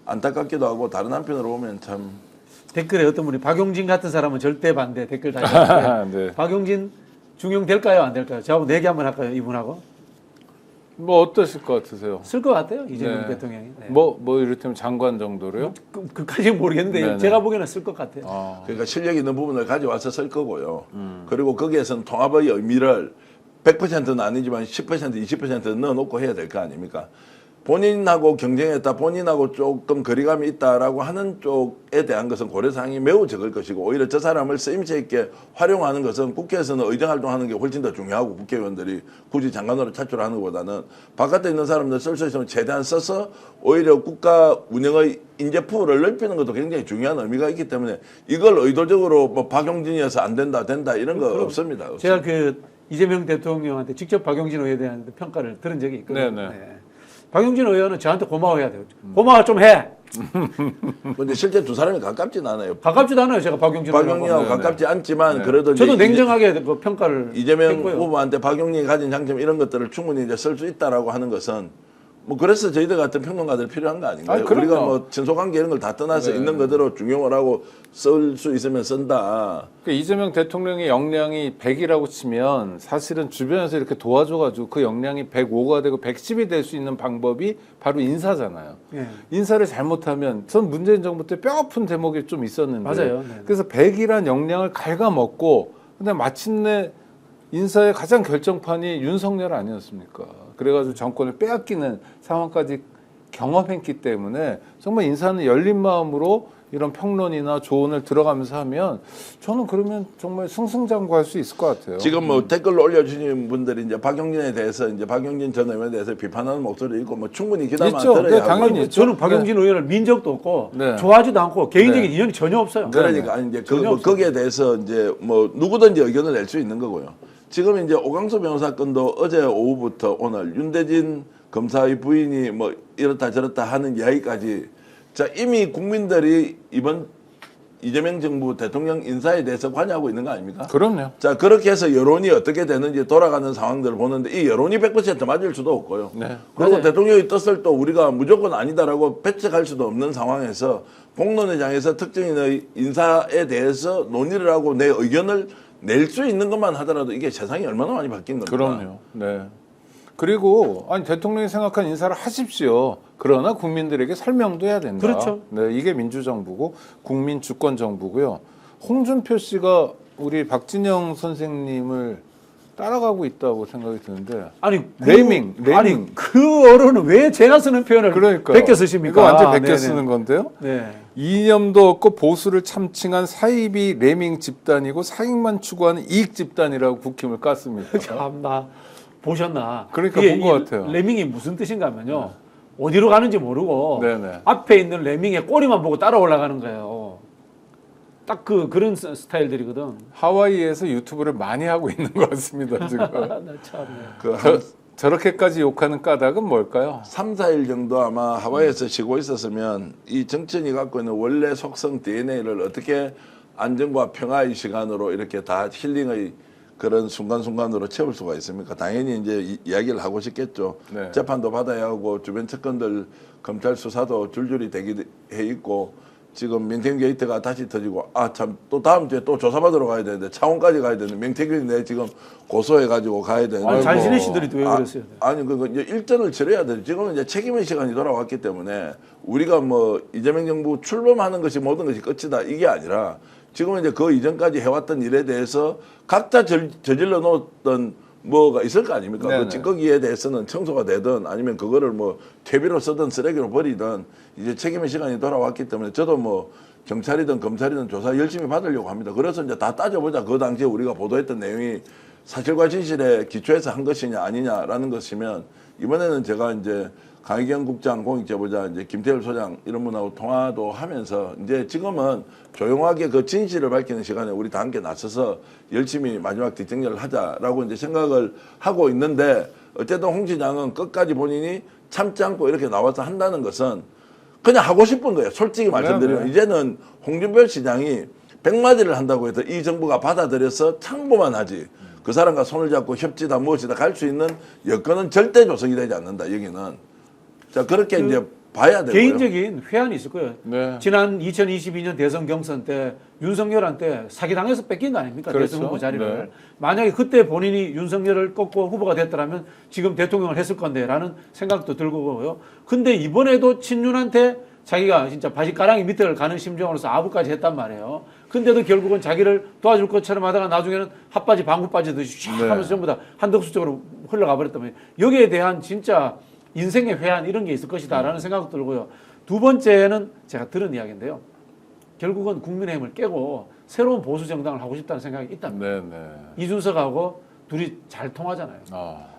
안타깝기도 하고 다른 한편으로 보면 참 댓글에 어떤 분이 박용진 같은 사람은 절대 반대 댓글 달렸는데 네. 박용진 중용될까요? 안 될까요? 저하고 내기 한번 할까요? 이분하고? 뭐 어떠실 것 같으세요? 쓸 것 같아요. 이재명 네. 대통령이. 네. 뭐 이를테면 장관 정도로요? 그까지는 모르겠는데 네네. 제가 보기에는 쓸 것 같아요. 아, 그러니까 실력 있는 부분을 가져와서 쓸 거고요. 그리고 거기에서는 통합의 의미를 100%는 아니지만 10%, 20%는 넣어놓고 해야 될 거 아닙니까? 본인하고 경쟁했다, 본인하고 조금 거리감이 있다라고 하는 쪽에 대한 것은 고려사항이 매우 적을 것이고 오히려 저 사람을 쓰임새 있게 활용하는 것은 국회에서는 의정활동하는 게 훨씬 더 중요하고 국회의원들이 굳이 장관으로 차출하는 것보다는 바깥에 있는 사람들 쓸 수 있으면 최대한 써서 오히려 국가 운영의 인재풀을 넓히는 것도 굉장히 중요한 의미가 있기 때문에 이걸 의도적으로 뭐 박용진이어서 안 된다, 된다 이런 거 없습니다. 제가 그 이재명 대통령한테 직접 박용진 의원에 대한 평가를 들은 적이 있거든요. 네네. 네. 박용진 의원은 저한테 고마워해야 돼요. 고마워 좀 해. 근데 실제 두 사람이 가깝진 않아요. 가깝지도 않아요. 제가 박용진 박용진하고 의원하고. 가깝지 않지만 네. 그래도 이제 저도 냉정하게 그 평가를 이재명 했고요. 후보한테 박용진이 가진 장점 이런 것들을 충분히 이제 쓸 수 있다라고 하는 것은 뭐 그래서 저희들 같은 평론가들 필요한 거 아닌가요? 아니, 그럼요. 우리가 뭐 친소관계 이런 걸 다 떠나서 네. 있는 그대로 중용을 하고 쓸 수 있으면 쓴다. 그러니까 이재명 대통령의 역량이 100이라고 치면 사실은 주변에서 이렇게 도와줘가지고 그 역량이 105가 되고 110이 될 수 있는 방법이 바로 인사잖아요. 예. 인사를 잘못하면 전 문재인 정부 때 뼈아픈 대목이 좀 있었는데 맞아요. 네. 그래서 100이란 역량을 갉아먹고 근데 마침내 인사의 가장 결정판이 윤석열 아니었습니까? 그래가지고 정권을 빼앗기는 상황까지 경험했기 때문에 정말 인사는 열린 마음으로 이런 평론이나 조언을 들어가면서 하면 저는 그러면 정말 승승장구할 수 있을 것 같아요. 지금 뭐 댓글로 올려주신 분들이 이제 박용진에 대해서 이제 박용진 전 의원에 대해서 비판하는 목소리 있고 뭐 충분히 기다만 있죠. 들어야 네, 하고. 당연히 있죠. 저는 박용진 의원을 민 적도 없고 네. 좋아하지도 않고 개인적인 네. 인연이 전혀 없어요. 그러니까 아니 이제 전혀 뭐 없어요. 거기에 대해서 이제 뭐 누구든지 의견을 낼 수 있는 거고요. 지금 이제 오강수 변호사 건도 어제 오후부터 오늘 윤대진 검사의 부인이 뭐 이렇다 저렇다 하는 이야기까지 자 이미 국민들이 이번 이재명 정부 대통령 인사에 대해서 관여하고 있는 거 아닙니까? 그럼요. 자 그렇게 해서 여론이 어떻게 되는지 돌아가는 상황들을 보는데 이 여론이 100% 맞을 수도 없고요. 네. 그리고 맞아요. 대통령이 떴을 또 우리가 무조건 아니다라고 배척할 수도 없는 상황에서 공론회장에서 특정인의 인사에 대해서 논의를 하고 내 의견을 낼 수 있는 것만 하더라도 이게 세상이 얼마나 많이 바뀐 겁니까? 그럼요. 네. 그리고 아니 대통령이 생각한 인사를 하십시오. 그러나 국민들에게 설명도 해야 된다. 그렇죠. 네, 이게 민주정부고 국민 주권 정부고요. 홍준표 씨가 우리 박진영 선생님을 따라가고 있다고 생각이 드는데. 아니 레이밍. 아니 그 어른은 왜 제가 쓰는 표현을 그러니까 베껴 쓰십니까? 이거 완전 베껴 네네. 쓰는 건데요. 네. 이념도 없고 보수를 참칭한 사입이 레밍 집단이고 사익만 추구하는 이익 집단이라고 국힘을 깠습니다. 참나 보셨나? 그러니까 그게 본것 이 같아요. 레밍이 무슨 뜻인가 하면요. 어디로 가는지 모르고 네네. 앞에 있는 레밍의 꼬리만 보고 따라 올라가는 거예요. 딱 그런 스타일들이거든. 하와이에서 유튜브를 많이 하고 있는 것 같습니다. 지금. 나 참. 그 저렇게까지 욕하는 까닭은 뭘까요? 3, 4일 정도 아마 하와이에서 쉬고 있었으면 이 정치인이 갖고 있는 원래 속성 DNA를 어떻게 안정과 평화의 시간으로 이렇게 다 힐링의 그런 순간순간으로 채울 수가 있습니까? 당연히 이제 이야기를 하고 싶겠죠. 네. 재판도 받아야 하고 주변 특권들 검찰 수사도 줄줄이 대기해 있고 지금 명태균 게이트가 다시 터지고 아 참 또 다음 주에 또 조사받으러 가야 되는데 창원까지 가야 되는데 명태균이 내 지금 고소해가지고 가야 되는데 아니, 잘 지내시더니 왜 그랬어요? 아니 그거 이제 일전을 치러야 돼. 지금은 이제 책임의 시간이 돌아왔기 때문에 우리가 뭐 이재명 정부 출범하는 것이 모든 것이 끝이다 이게 아니라 지금은 이제 그 이전까지 해왔던 일에 대해서 각자 저질러 놓았던 뭐가 있을 거 아닙니까? 네네. 그 찌꺼기에 대해서는 청소가 되든 아니면 그거를 뭐 퇴비로 쓰든 쓰레기로 버리든 이제 책임의 시간이 돌아왔기 때문에 저도 뭐 경찰이든 검찰이든 조사 열심히 받으려고 합니다. 그래서 이제 다 따져보자. 그 당시에 우리가 보도했던 내용이 사실과 진실에 기초해서 한 것이냐 아니냐라는 것이면 이번에는 제가 이제 강희경 국장, 공익제보자, 이제 김태열 소장 이런 분하고 통화도 하면서 이제 지금은 조용하게 그 진실을 밝히는 시간에 우리 다 함께 나서서 열심히 마지막 뒷정리를 하자라고 이제 생각을 하고 있는데 어쨌든 홍 시장은 끝까지 본인이 참지 않고 이렇게 나와서 한다는 것은 그냥 하고 싶은 거예요. 솔직히 말씀드리면 네. 이제는 홍준표 시장이 100마디를 한다고 해서 이 정부가 받아들여서 참고만 하지 그 사람과 손을 잡고 협치다 무엇이다 갈 수 있는 여건은 절대 조성이 되지 않는다. 여기는. 자 그렇게 이제 봐야 되고요. 개인적인 회한이 있을 거예요. 네. 지난 2022년 대선 경선 때 윤석열한테 사기당해서 뺏긴 거 아닙니까? 그렇죠. 대선 후보 자리를. 네. 만약에 그때 본인이 윤석열을 꺾고 후보가 됐더라면 지금 대통령을 했을 건데 라는 생각도 들고요. 근데 이번에도 친윤한테 자기가 진짜 바지가랑이 밑을 가는 심정으로서 아부까지 했단 말이에요. 근데도 결국은 자기를 도와줄 것처럼 하다가 나중에는 핫바지 방구 빠지듯이 샥 네. 하면서 전부 다 한덕수 쪽으로 흘러가 버렸단 말이에요. 여기에 대한 진짜 인생의 회한 이런 게 있을 것이다라는 생각도 들고요. 두 번째는 제가 들은 이야기인데요. 결국은 국민의힘을 깨고 새로운 보수 정당을 하고 싶다는 생각이 있답니다. 네네. 이준석하고 둘이 잘 통하잖아요.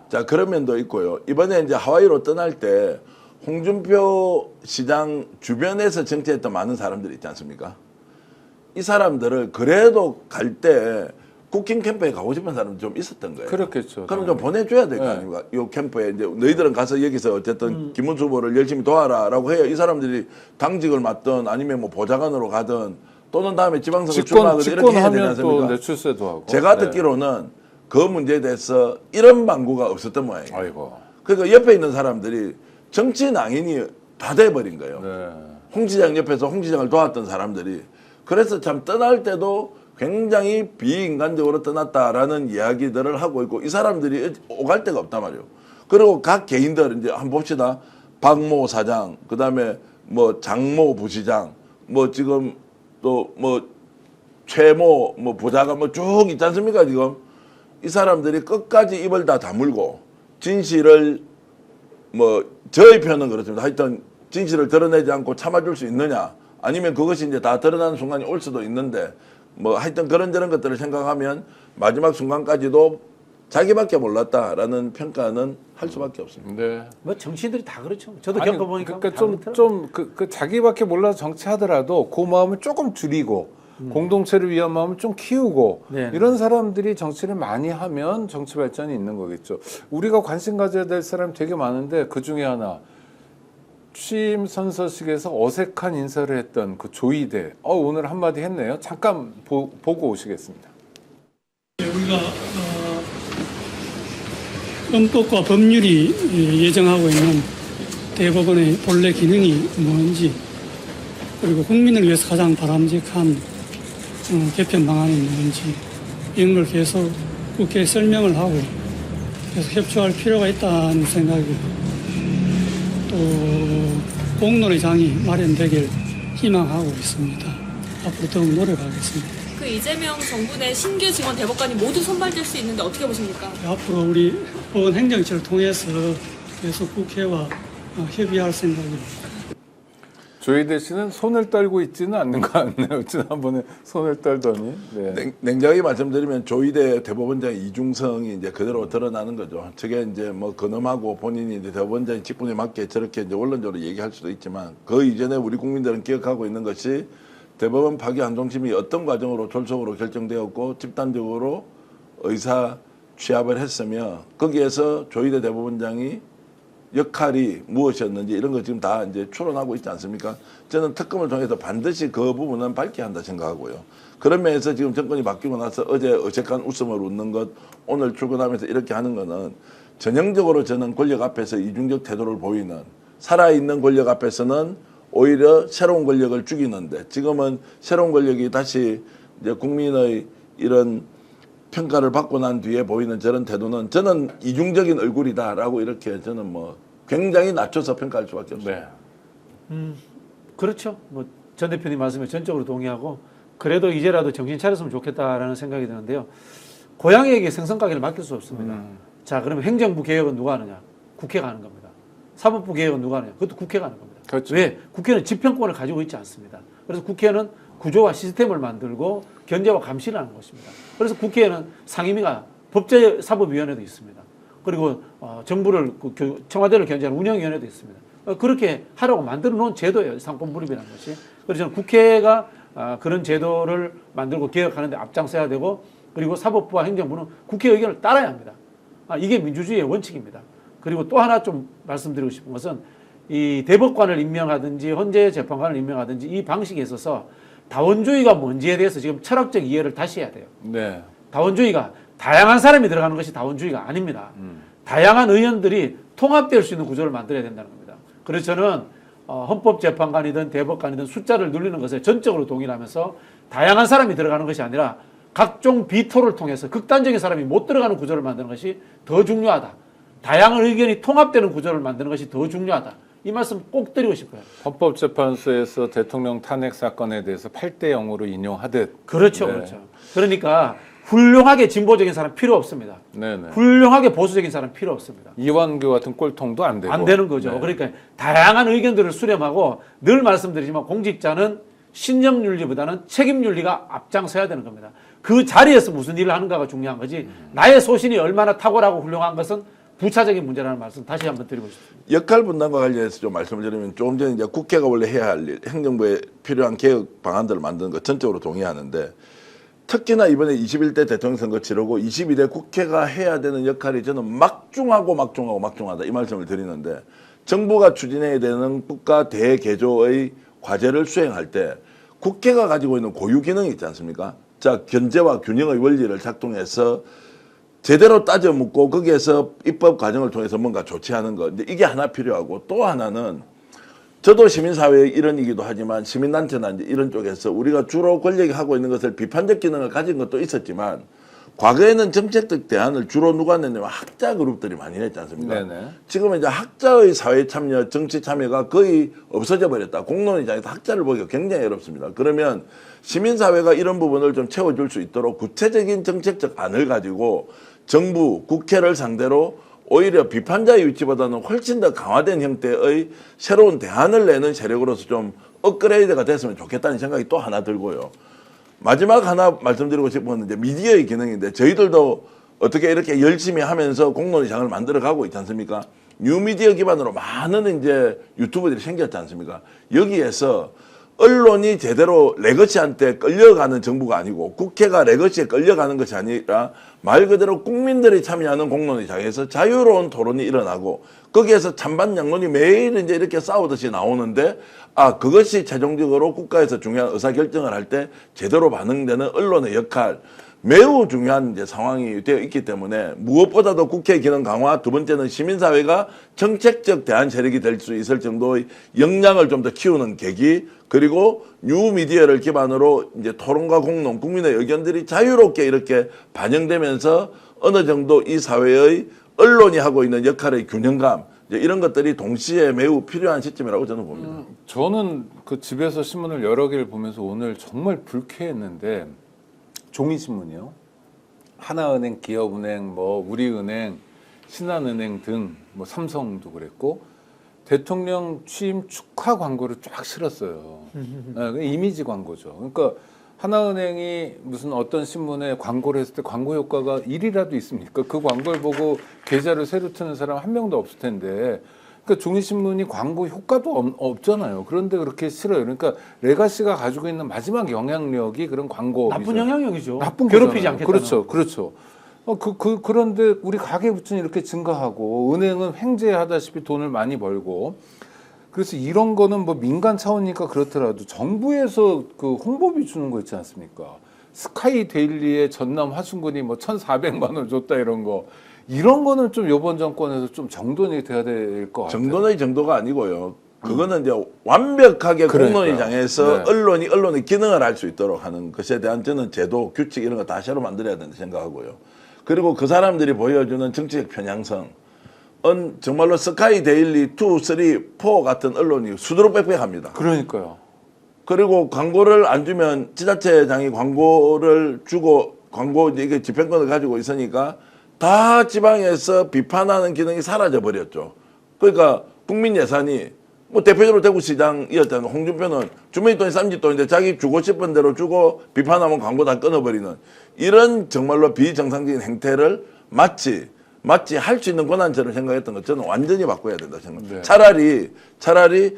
자 그런 면도 있고요. 이번에 이제 하와이로 떠날 때 홍준표 시장 주변에서 정치했던 많은 사람들이 있지 않습니까? 이 사람들을 그래도 갈 때 쿠킹 캠프에 가고 싶은 사람이 좀 있었던 거예요. 그렇겠죠. 그럼 좀 보내줘야 될 거 네. 아닙니까? 이 캠프에 이제 너희들은 가서 여기서 어쨌든 김문수 후보를 열심히 도와라라고 해야 이 사람들이 당직을 맡든 아니면 뭐 보좌관으로 가든 또는 다음에 지방선거 출마하거든 이렇게 해야 되지 직권하면 또 않습니까? 내출세도 하고. 제가 네. 듣기로는 그 문제에 대해서 이런 망구가 없었던 모양이에요. 아이고. 그러니까 옆에 있는 사람들이 정치 낭인이 다 돼버린 거예요. 네. 홍 시장 옆에서 홍 시장을 도왔던 사람들이 그래서 참 떠날 때도 굉장히 비인간적으로 떠났다라는 이야기들을 하고 있고 이 사람들이 오갈 데가 없단 말이에요. 그리고 각 개인들 이제 한번 봅시다. 박모 사장, 그다음에 뭐 장모 부시장, 뭐 지금 또 뭐 최모 뭐 부자가 뭐 쭉 있지 않습니까 지금 이 사람들이 끝까지 입을 다 다물고 진실을 뭐 저희 편은 그렇습니다. 하여튼 진실을 드러내지 않고 참아줄 수 있느냐 아니면 그것이 이제 다 드러나는 순간이 올 수도 있는데 뭐 하여튼 그런저런 것들을 생각하면 마지막 순간까지도 자기밖에 몰랐다라는 평가는 할 수밖에 없습니다. 네. 뭐 정치인들이 다 그렇죠. 저도 아니, 겪어보니까 그러니까 그 자기밖에 몰라서 정치하더라도 그 마음을 조금 줄이고 공동체를 위한 마음을 좀 키우고 네. 이런 사람들이 정치를 많이 하면 정치 발전이 있는 거겠죠. 우리가 관심 가져야 될 사람 되게 많은데 그 중에 하나 취임 선서식에서 어색한 인사를 했던 그 조이대 오늘 한마디 했네요. 잠깐 보고 오시겠습니다. 우리가 헌법과 법률이 예정하고 있는 대법원의 본래 기능이 뭔지 그리고 국민을 위해서 가장 바람직한 개편 방안이 뭔지 이런 걸 계속 국회에 설명을 하고 계속 협조할 필요가 있다는 생각이 또 공론의 장이 마련되길 희망하고 있습니다. 앞으로 더욱 노력하겠습니다. 그 이재명 정부 내 신규 직원 대법관이 모두 선발될 수 있는데 어떻게 보십니까? 앞으로 우리 법원 행정처를 통해서 계속 국회와 협의할 생각입니다. 조이대 씨는 손을 떨고 있지는 않는 것 같네요. 지난번에 손을 떨더니. 네. 냉정하게 말씀드리면 조이대 대법원장의 이중성이 이제 그대로 드러나는 거죠. 저게 이제 뭐 근엄하고 본인이 이제 대법원장의 직분에 맞게 저렇게 이제 원론적으로 얘기할 수도 있지만 그 이전에 우리 국민들은 기억하고 있는 것이 대법원 파기 한동심이 어떤 과정으로 졸속으로 결정되었고 집단적으로 의사 취합을 했으며 거기에서 조이대 대법원장이 역할이 무엇이었는지 이런 거 지금 다 이제 추론하고 있지 않습니까? 저는 특검을 통해서 반드시 그 부분은 밝혀야 한다 생각하고요. 그런 면에서 지금 정권이 바뀌고 나서 어제 어색한 웃음을 웃는 것, 오늘 출근하면서 이렇게 하는 거는 전형적으로 저는 권력 앞에서 이중적 태도를 보이는 살아있는 권력 앞에서는 오히려 새로운 권력을 죽이는데 지금은 새로운 권력이 다시 이제 국민의 이런 평가를 받고 난 뒤에 보이는 저런 태도는 저는 이중적인 얼굴이다라고 이렇게 저는 뭐 굉장히 낮춰서 평가할 수밖에 없습니다. 네. 그렇죠. 뭐 전 대표님 말씀에 전적으로 동의하고 그래도 이제라도 정신 차렸으면 좋겠다라는 생각이 드는데요. 고양이에게 생선가게를 맡길 수 없습니다. 자, 그러면 행정부 개혁은 누가 하느냐? 국회가 하는 겁니다. 사법부 개혁은 누가 하느냐? 그것도 국회가 하는 겁니다. 그렇죠. 왜? 국회는 집행권을 가지고 있지 않습니다. 그래서 국회는 구조와 시스템을 만들고 견제와 감시를 하는 것입니다. 그래서 국회에는 상임위가 법제사법위원회도 있습니다. 그리고 정부를 청와대를 견제하는 운영위원회도 있습니다. 그렇게 하라고 만들어 놓은 제도예요. 상권분립이라는 것이. 그래서 저는 국회가 그런 제도를 만들고 개혁하는 데 앞장서야 되고 그리고 사법부와 행정부는 국회 의견을 따라야 합니다. 이게 민주주의의 원칙입니다. 그리고 또 하나 좀 말씀드리고 싶은 것은 이 대법관을 임명하든지 헌재 재판관을 임명하든지 이 방식에 있어서 다원주의가 뭔지에 대해서 지금 철학적 이해를 다시 해야 돼요. 네. 다원주의가 다양한 사람이 들어가는 것이 다원주의가 아닙니다. 다양한 의원들이 통합될 수 있는 구조를 만들어야 된다는 겁니다. 그래서 저는 헌법재판관이든 대법관이든 숫자를 늘리는 것에 전적으로 동의하면서 다양한 사람이 들어가는 것이 아니라 각종 비토를 통해서 극단적인 사람이 못 들어가는 구조를 만드는 것이 더 중요하다. 다양한 의견이 통합되는 구조를 만드는 것이 더 중요하다. 이 말씀 꼭 드리고 싶어요. 헌법재판소에서 대통령 탄핵 사건에 대해서 8대 0으로 인용하듯. 그렇죠, 네. 그렇죠. 그러니까 훌륭하게 진보적인 사람 필요 없습니다. 네네. 훌륭하게 보수적인 사람 필요 없습니다. 이완규 같은 꼴통도 안 되고. 안 되는 거죠. 네. 그러니까 다양한 의견들을 수렴하고 늘 말씀드리지만 공직자는 신념윤리보다는 책임윤리가 앞장서야 되는 겁니다. 그 자리에서 무슨 일을 하는가가 중요한 거지 나의 소신이 얼마나 탁월하고 훌륭한 것은 부차적인 문제라는 말씀 다시 한번 드리고 싶습니다. 역할 분담과 관련해서 좀 말씀을 드리면 조금 전에 이제 국회가 원래 해야 할 일, 행정부에 필요한 개혁 방안들을 만드는 것 전적으로 동의하는데 특히나 이번에 21대 대통령 선거 치르고 22대 국회가 해야 되는 역할이 저는 막중하다 이 말씀을 드리는데 정부가 추진해야 되는 국가 대개조의 과제를 수행할 때 국회가 가지고 있는 고유 기능이 있지 않습니까? 자, 견제와 균형의 원리를 작동해서 제대로 따져 묻고 거기에서 입법 과정을 통해서 뭔가 조치하는 것. 근데 이게 하나 필요하고 또 하나는 저도 시민사회의 일원이기도 하지만 시민단체나 이제 이런 쪽에서 우리가 주로 권력이 하고 있는 것을 비판적 기능을 가진 것도 있었지만 과거에는 정책적 대안을 주로 누가 냈냐면 학자 그룹들이 많이 냈지 않습니까? 네네. 지금은 이제 학자의 사회 참여, 정치 참여가 거의 없어져 버렸다. 공론의장에서 학자를 보기가 굉장히 어렵습니다. 그러면 시민사회가 이런 부분을 좀 채워줄 수 있도록 구체적인 정책적 안을 가지고 정부, 국회를 상대로 오히려 비판자의 위치보다는 훨씬 더 강화된 형태의 새로운 대안을 내는 세력으로서 좀 업그레이드가 됐으면 좋겠다는 생각이 또 하나 들고요. 마지막 하나 말씀드리고 싶은 건 이제 미디어의 기능인데 저희들도 어떻게 이렇게 열심히 하면서 공론의장을 만들어가고 있지 않습니까? 뉴미디어 기반으로 많은 이제 유튜브들이 생겼지 않습니까? 여기에서 언론이 제대로 레거시한테 끌려가는 정부가 아니고 국회가 레거시에 끌려가는 것이 아니라 말 그대로 국민들이 참여하는 공론의장에서 자유로운 토론이 일어나고 거기에서 찬반 양론이 매일 이제 이렇게 싸우듯이 나오는데 그것이 최종적으로 국가에서 중요한 의사결정을 할 때 제대로 반영되는 언론의 역할 매우 중요한 이제 상황이 되어 있기 때문에 무엇보다도 국회 기능 강화, 두 번째는 시민사회가 정책적 대안 세력이 될 수 있을 정도의 역량을 좀 더 키우는 계기, 그리고 뉴미디어를 기반으로 이제 토론과 공론, 국민의 의견들이 자유롭게 이렇게 반영되면서 어느 정도 이 사회의 언론이 하고 있는 역할의 균형감, 이런 것들이 동시에 매우 필요한 시점이라고 저는 봅니다. 저는 그 집에서 신문을 여러 개를 보면서 오늘 정말 불쾌했는데 종이신문이요. 하나은행, 기업은행, 뭐 우리은행, 신한은행 등 뭐 삼성도 그랬고 대통령 취임 축하 광고를 쫙 실었어요. 네, 이미지 광고죠. 그러니까 하나은행이 무슨 어떤 신문에 광고를 했을 때 광고 효과가 1이라도 있습니까? 그 광고를 보고 계좌를 새로 트는 사람 한 명도 없을 텐데 그러니까 종이신문이 광고 효과도 없잖아요. 그런데 그렇게 싫어요. 그러니까 레가시가 가지고 있는 마지막 영향력이 그런 광고. 나쁜 영향력이죠. 나쁜 괴롭히지 거잖아요. 않겠다. 그렇죠. 그렇죠. 그런데 우리 가계부채는 이렇게 증가하고 은행은 횡재하다시피 돈을 많이 벌고 그래서 이런 거는 뭐 민간 차원이니까 그렇더라도 정부에서 그 홍보비 주는 거 있지 않습니까? 스카이 데일리의 전남 화순군이 뭐 1,400만 원 줬다 이런 거. 이런 거는 좀 이번 정권에서 좀 정돈이 돼야 될 것 같아요. 정돈의 정도가 아니고요. 그거는 이제 완벽하게 공론의장에서 네. 언론의 기능을 할 수 있도록 하는 것에 대한 저는 제도, 규칙 이런 거 다 새로 만들어야 된다 생각하고요. 그리고 그 사람들이 보여주는 정치적 편향성, 정말로 스카이 데일리 2, 3, 4 같은 언론이 수두룩 빽빽합니다. 그러니까요. 그리고 광고를 안 주면 지자체장이 광고를 주고 광고 이게 집행권을 가지고 있으니까 다 지방에서 비판하는 기능이 사라져 버렸죠. 그러니까 국민 예산이 뭐 대표적으로 대구시장이었다는 홍준표는 주머니 돈이 쌈짓돈인데 자기 주고 싶은 대로 주고 비판하면 광고 다 끊어버리는 이런 정말로 비정상적인 행태를 마치 할 수 있는 권한처럼 생각했던 것 저는 완전히 바꿔야 된다 생각합니다. 네. 차라리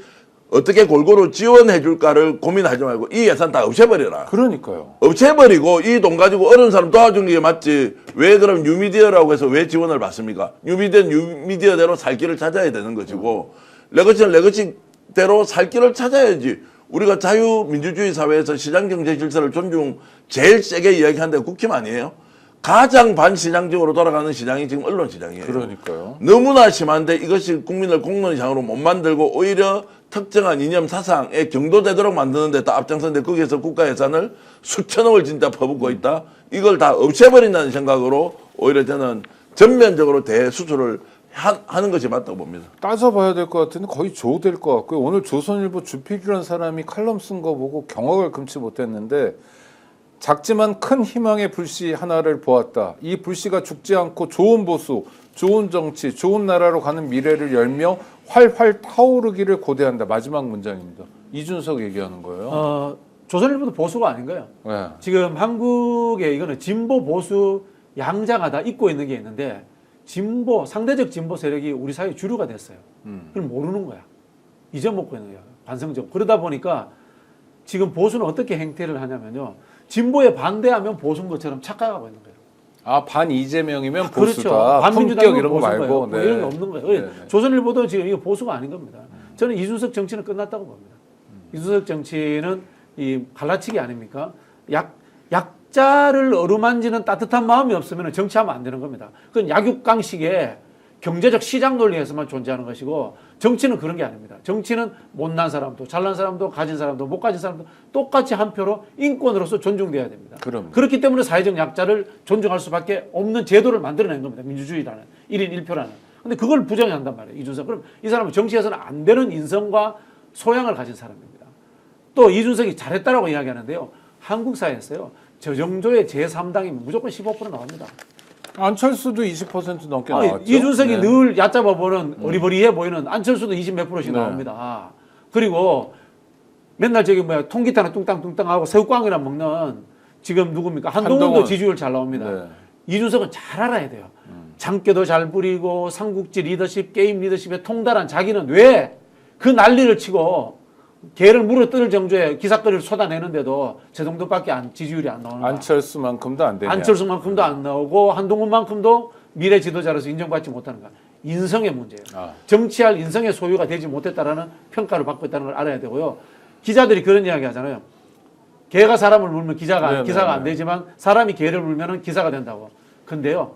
어떻게 골고루 지원해 줄까를 고민하지 말고 이 예산 다 없애버려라. 그러니까요. 없애버리고 이 돈 가지고 어려운 사람 도와주는 게 맞지. 왜 그럼 뉴미디어라고 해서 왜 지원을 받습니까? 뉴미디어대로 살 길을 찾아야 되는 것이고 레거시는 레거시대로 살 길을 찾아야지. 우리가 자유민주주의 사회에서 시장경제 질서를 제일 세게 이야기하는 데가 국힘 아니에요? 가장 반시장적으로 돌아가는 시장이 지금 언론 시장이에요. 그러니까요. 너무나 심한데 이것이 국민을 공론시장으로 못 만들고 오히려 특정한 이념 사상에 경도되도록 만드는 데 다 앞장서는데 거기에서 국가 예산을 수천억을 진짜 퍼붓고 있다. 이걸 다 없애버린다는 생각으로 오히려 저는 전면적으로 대수술을 하는 것이 맞다고 봅니다. 따져봐야 될 것 같은데 거의 조될 것 같고요. 오늘 조선일보 주필이라는 사람이 칼럼 쓴 거 보고 경악을 금치 못했는데 작지만 큰 희망의 불씨 하나를 보았다. 이 불씨가 죽지 않고 좋은 보수, 좋은 정치, 좋은 나라로 가는 미래를 열며 활활 타오르기를 고대한다. 마지막 문장입니다. 이준석 얘기하는 거예요. 조선일보도 보수가 아닌가요? 네. 지금 한국에 이거는 진보 보수 양자가 다 입고 있는 게 있는데 상대적 진보 세력이 우리 사회 주류가 됐어요. 그걸 모르는 거야. 잊어먹고 있는 거야. 반성적. 그러다 보니까 지금 보수는 어떻게 행태를 하냐면요. 진보에 반대하면 보수인 것처럼 착각하고 있는 거예요. 아, 반 이재명이면 그렇죠. 보수다. 품격 이런 거 말고. 뭐 이런 게 없는 거예요. 네. 조선일보도 지금 이거 보수가 아닌 겁니다. 저는 이준석 정치는 끝났다고 봅니다. 이준석 정치는 이 갈라치기 아닙니까? 약자를 어루만지는 따뜻한 마음이 없으면 정치하면 안 되는 겁니다. 그건 약육강식의 경제적 시장 논리에서만 존재하는 것이고 정치는 그런 게 아닙니다. 정치는 못난 사람도 잘난 사람도 가진 사람도 못 가진 사람도 똑같이 한 표로 인권으로서 존중돼야 됩니다. 그럼요. 그렇기 때문에 사회적 약자를 존중할 수밖에 없는 제도를 만들어낸 겁니다. 민주주의라는 1인 1표라는. 근데 그걸 부정한단 말이에요. 이준석. 그럼 이 사람은 정치에서는 안 되는 인성과 소양을 가진 사람입니다. 또 이준석이 잘했다라고 이야기하는데요. 한국 사회에서요. 저 정도의 제3당이면 무조건 15% 나옵니다. 안철수도 20% 넘게 나왔죠. 이준석이 네. 늘 얕잡아 보는 어리버리해 보이는 안철수도 20 몇 프로씩 네. 나옵니다. 그리고 맨날 저기 뭐야 통기타나 뚱땅뚱땅하고 새우깡이나 먹는 지금 누굽니까? 한동훈도 한동훈. 지지율 잘 나옵니다. 네. 이준석은 잘 알아야 돼요. 장깨도 잘 부리고 삼국지 리더십, 게임 리더십에 통달한 자기는 왜 그 난리를 치고 개를 물어뜯을 정도의 기사거리를 쏟아내는데도 저 정도밖에 지지율이 안 나오는 거야. 안철수만큼도 안 되냐. 안철수만큼도 안 나오고 한동훈만큼도 미래 지도자로서 인정받지 못하는 거야. 인성의 문제예요. 아. 정치할 인성의 소유가 되지 못했다라는 평가를 받고 있다는 걸 알아야 되고요. 기자들이 그런 이야기 하잖아요. 개가 사람을 물면 기사가 안 되지만 사람이 개를 물면 기사가 된다고. 근데요.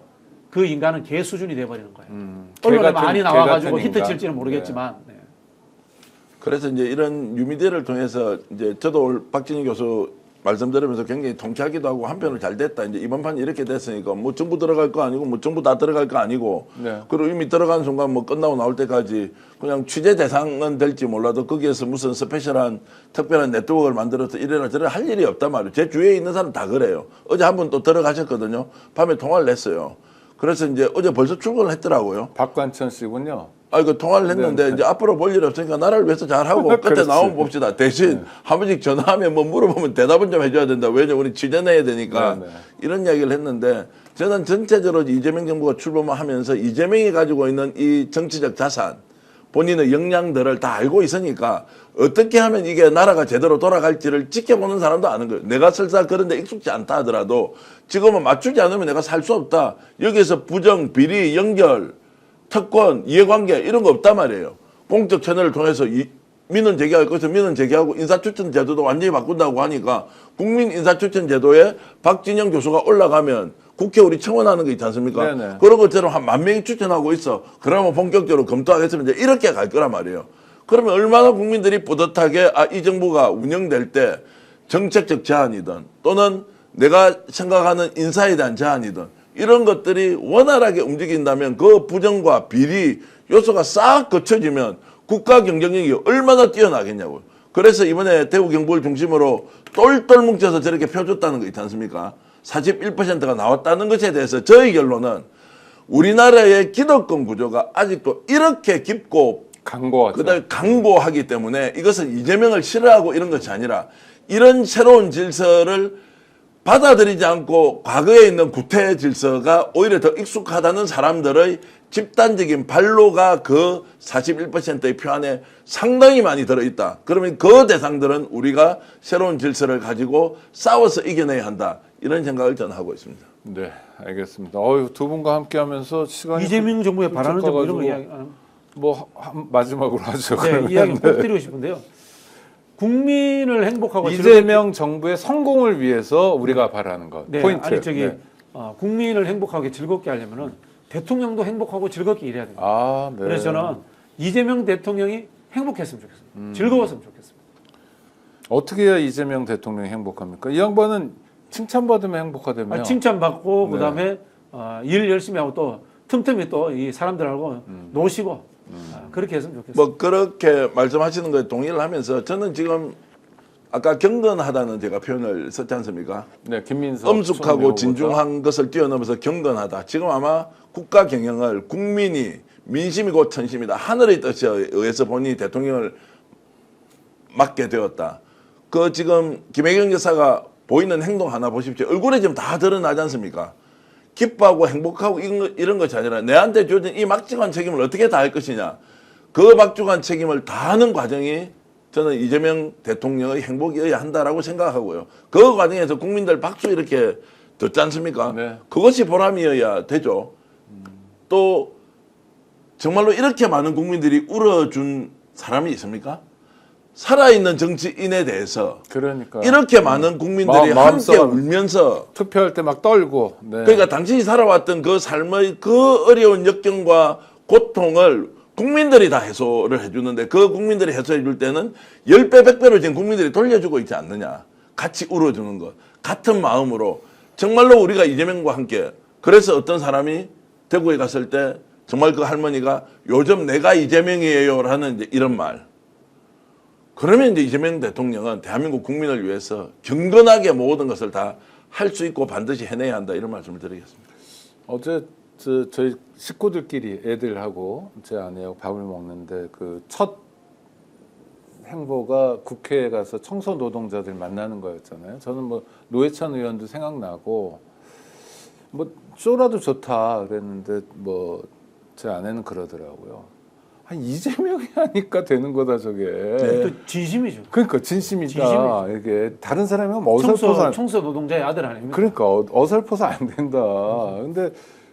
그 인간은 개 수준이 돼버리는 거예요. 언론에 많이 나와가지고 히트 칠지는 모르겠지만. 네. 그래서 이제 이런 유미대를 통해서 이제 저도 오늘 박진희 교수 말씀 들으면서 굉장히 통쾌하기도 하고 한편으로 잘 됐다. 이제 이번 판이 이렇게 됐으니까 뭐 전부 들어갈 거 아니고 뭐 전부 다 들어갈 거 아니고 네. 그리고 이미 들어간 순간 뭐 끝나고 나올 때까지 그냥 취재 대상은 될지 몰라도 거기에서 무슨 스페셜한 특별한 네트워크를 만들어서 이래라 저래라 할 일이 없단 말이에요. 제 주위에 있는 사람 다 그래요. 어제 한 분 또 들어가셨거든요. 밤에 통화를 했어요. 그래서 이제 어제 벌써 출근을 했더라고요. 박관천 씨군요. 그 통화를 했는데 네. 이제 앞으로 볼 일 없으니까 나라를 위해서 잘하고 끝에 그렇지. 나오면 봅시다. 대신 한 번씩 전화하면 뭐 물어보면 대답은 좀 해줘야 된다. 왜냐면 우리 취재 내야 되니까 네, 네. 이런 이야기를 했는데 저는 전체적으로 이재명 정부가 출범하면서 이재명이 가지고 있는 이 정치적 자산 본인의 역량들을 다 알고 있으니까 어떻게 하면 이게 나라가 제대로 돌아갈지를 지켜보는 사람도 아는 거예요. 내가 설사 그런데 익숙지 않다 하더라도 지금은 맞추지 않으면 내가 살 수 없다. 여기에서 부정, 비리, 연결 특권, 이해관계 이런 거 없단 말이에요. 공적 채널을 통해서 민원 제기할 것을 민원 제기하고 인사추천 제도도 완전히 바꾼다고 하니까 국민 인사추천 제도에 박진영 교수가 올라가면 국회 우리 청원하는 거 있지 않습니까? 네네. 그런 것처럼 한 10,000명이 추천하고 있어. 그러면 본격적으로 검토하겠습니다. 이렇게 갈 거란 말이에요. 그러면 얼마나 국민들이 뿌듯하게 이 정부가 운영될 때 정책적 제한이든 또는 내가 생각하는 인사에 대한 제한이든 이런 것들이 원활하게 움직인다면 그 부정과 비리 요소가 싹 거쳐지면 국가 경쟁력이 얼마나 뛰어나겠냐고요. 그래서 이번에 대구 경북을 중심으로 똘똘 뭉쳐서 저렇게 펴줬다는 거 있지 않습니까? 41%가 나왔다는 것에 대해서 저희 결론은 우리나라의 기득권 구조가 아직도 이렇게 깊고 강고하죠. 그다음에 강고하기 때문에 이것은 이재명을 싫어하고 이런 것이 아니라 이런 새로운 질서를 받아들이지 않고 과거에 있는 구태 질서가 오히려 더 익숙하다는 사람들의 집단적인 반로가 그 41%의 표 안에 상당히 많이 들어있다. 그러면 그 대상들은 우리가 새로운 질서를 가지고 싸워서 이겨내야 한다. 이런 생각을 저는 하고 있습니다. 네, 알겠습니다. 두 분과 함께하면서 시간이 이재명 정부에 바라는 점 이런 거 가지고 이야기 안 합니다. 마지막으로 하죠. 네, 그러면. 이야기 꼭 드리고 싶은데요. 국민을 행복하고 이재명 정부의 성공을 위해서 우리가 바라는 것 네, 포인트. 아니 저기 네. 국민을 행복하게 즐겁게 하려면은 대통령도 행복하고 즐겁게 일해야 됩니다. 아, 네. 그래서 저는 이재명 대통령이 행복했으면 좋겠습니다. 즐거웠으면 좋겠습니다. 어떻게 해야 이재명 대통령이 행복합니까? 이 양반은 칭찬받으면 행복하다며. 칭찬받고 네. 그다음에 일 열심히 하고 또 틈틈이 또 이 사람들하고 노시고 그렇게 했으면 좋겠습니다. 뭐 그렇게 말씀하시는 거에 동의를 하면서 저는 지금 아까 경건하다는 제가 표현을 썼지 않습니까? 네, 김민석 엄숙하고 총리 진중한 것을 뛰어넘어서 경건하다. 지금 아마 국가 경영을 국민이 민심이 곧 천심이다. 하늘의 뜻에 의해서 본인이 대통령을 맡게 되었다. 그 지금 김혜경 여사가 보이는 행동 하나 보십시오. 얼굴에 지금 다 드러나지 않습니까? 기뻐하고 행복하고 이런 것이 아니라 내한테 주어진 이 막중한 책임을 어떻게 다할 것이냐. 그 막중한 책임을 다하는 과정이 저는 이재명 대통령의 행복이어야 한다라고 생각하고요. 그 과정에서 국민들 박수 이렇게 듣지 않습니까? 네. 그것이 보람이어야 되죠. 또 정말로 이렇게 많은 국민들이 울어준 사람이 있습니까? 살아있는 정치인에 대해서 그러니까 이렇게 많은 국민들이 함께 울면서 투표할 때 막 떨고. 네. 그러니까 당신이 살아왔던 그 삶의 그 어려운 역경과 고통을 국민들이 다 해소를 해주는데 그 국민들이 해소해 줄 때는 10배, 100배로 지금 국민들이 돌려주고 있지 않느냐. 같이 울어주는 것. 같은 마음으로 정말로 우리가 이재명과 함께 그래서 어떤 사람이 대구에 갔을 때 정말 그 할머니가 요즘 내가 이재명이에요 라는 이제 이런 말. 그러면 이제 이재명 대통령은 대한민국 국민을 위해서 경건하게 모든 것을 다 할 수 있고 반드시 해내야 한다 이런 말씀을 드리겠습니다. 어제 저희 식구들끼리 애들하고 제 아내하고 밥을 먹는데 그 첫 행보가 국회에 가서 청소 노동자들 만나는 거였잖아요. 저는 뭐 노회찬 의원도 생각나고 뭐 쇼라도 좋다 그랬는데 뭐 제 아내는 그러더라고요. 한 이재명이 하니까 되는 거다 저게. 또 진심이죠. 그러니까 진심이다. 진심이죠. 이게 다른 사람이면 뭐 어설퍼서 청소 노동자의 아들 아닙니까? 그러니까 어설퍼서 안 된다. 근데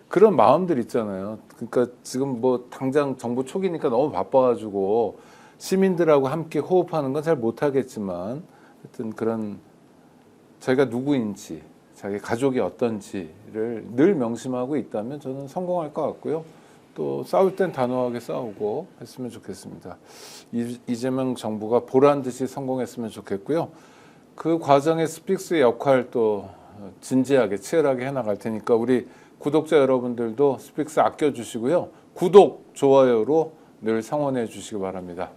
그런 마음들 있잖아요. 그러니까 지금 뭐 당장 정부 초기니까 너무 바빠가지고 시민들하고 함께 호흡하는 건 잘 못하겠지만 하여튼 그런 자기가 누구인지 자기 가족이 어떤지를 늘 명심하고 있다면 저는 성공할 것 같고요. 또 싸울 땐 단호하게 싸우고 했으면 좋겠습니다. 이재명 정부가 보란 듯이 성공했으면 좋겠고요. 그 과정에 스픽스의 역할도 진지하게 치열하게 해나갈 테니까 우리 구독자 여러분들도 스픽스 아껴주시고요. 구독, 좋아요로 늘 성원해 주시기 바랍니다.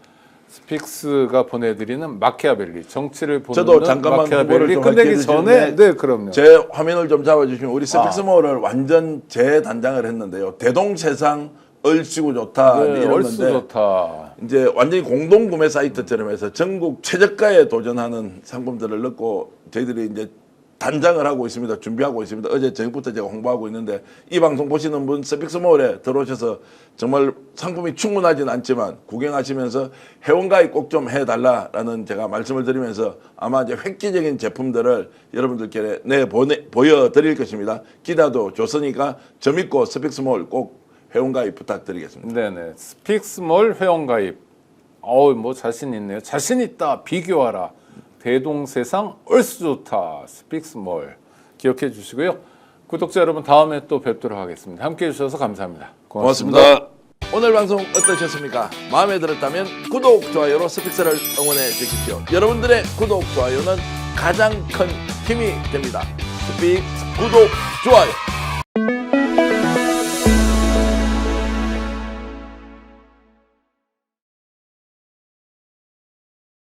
스픽스가 보내드리는 마키아벨리, 정치를 보는 저도 잠깐만 마키아벨리 좀 끝내기 밝혀주시는데 전에 네 그럼요. 제 화면을 좀 잡아주시면 우리 스픽스몰을 완전 재단장을 했는데요. 대동세상 얼씨구 좋다 네, 이랬는데 얼쑤 좋다. 이제 완전히 공동 구매 사이트처럼 해서 전국 최저가에 도전하는 상품들을 넣고 저희들이 이제 단장을 하고 있습니다. 준비하고 있습니다. 어제 저녁부터 제가 홍보하고 있는데 이 방송 보시는 분 스픽스몰에 들어오셔서 정말 상품이 충분하진 않지만 구경하시면서 회원가입 꼭 좀 해달라라는 제가 말씀을 드리면서 아마 이제 획기적인 제품들을 여러분들께 보여드릴 것입니다. 기대도 좋으니까 저 믿고 스픽스몰 꼭 회원가입 부탁드리겠습니다. 네네. 스픽스몰 회원가입. 뭐 자신 있네요. 자신 있다. 비교하라. 대동세상 얼쑤 좋다. 스픽스몰 기억해 주시고요. 구독자 여러분 다음에 또 뵙도록 하겠습니다. 함께해 주셔서 감사합니다. 고맙습니다. 오늘 방송 어떠셨습니까? 마음에 들었다면 구독, 좋아요로 스픽스를 응원해 주십시오. 여러분들의 구독, 좋아요는 가장 큰 힘이 됩니다. 스픽스 구독, 좋아요.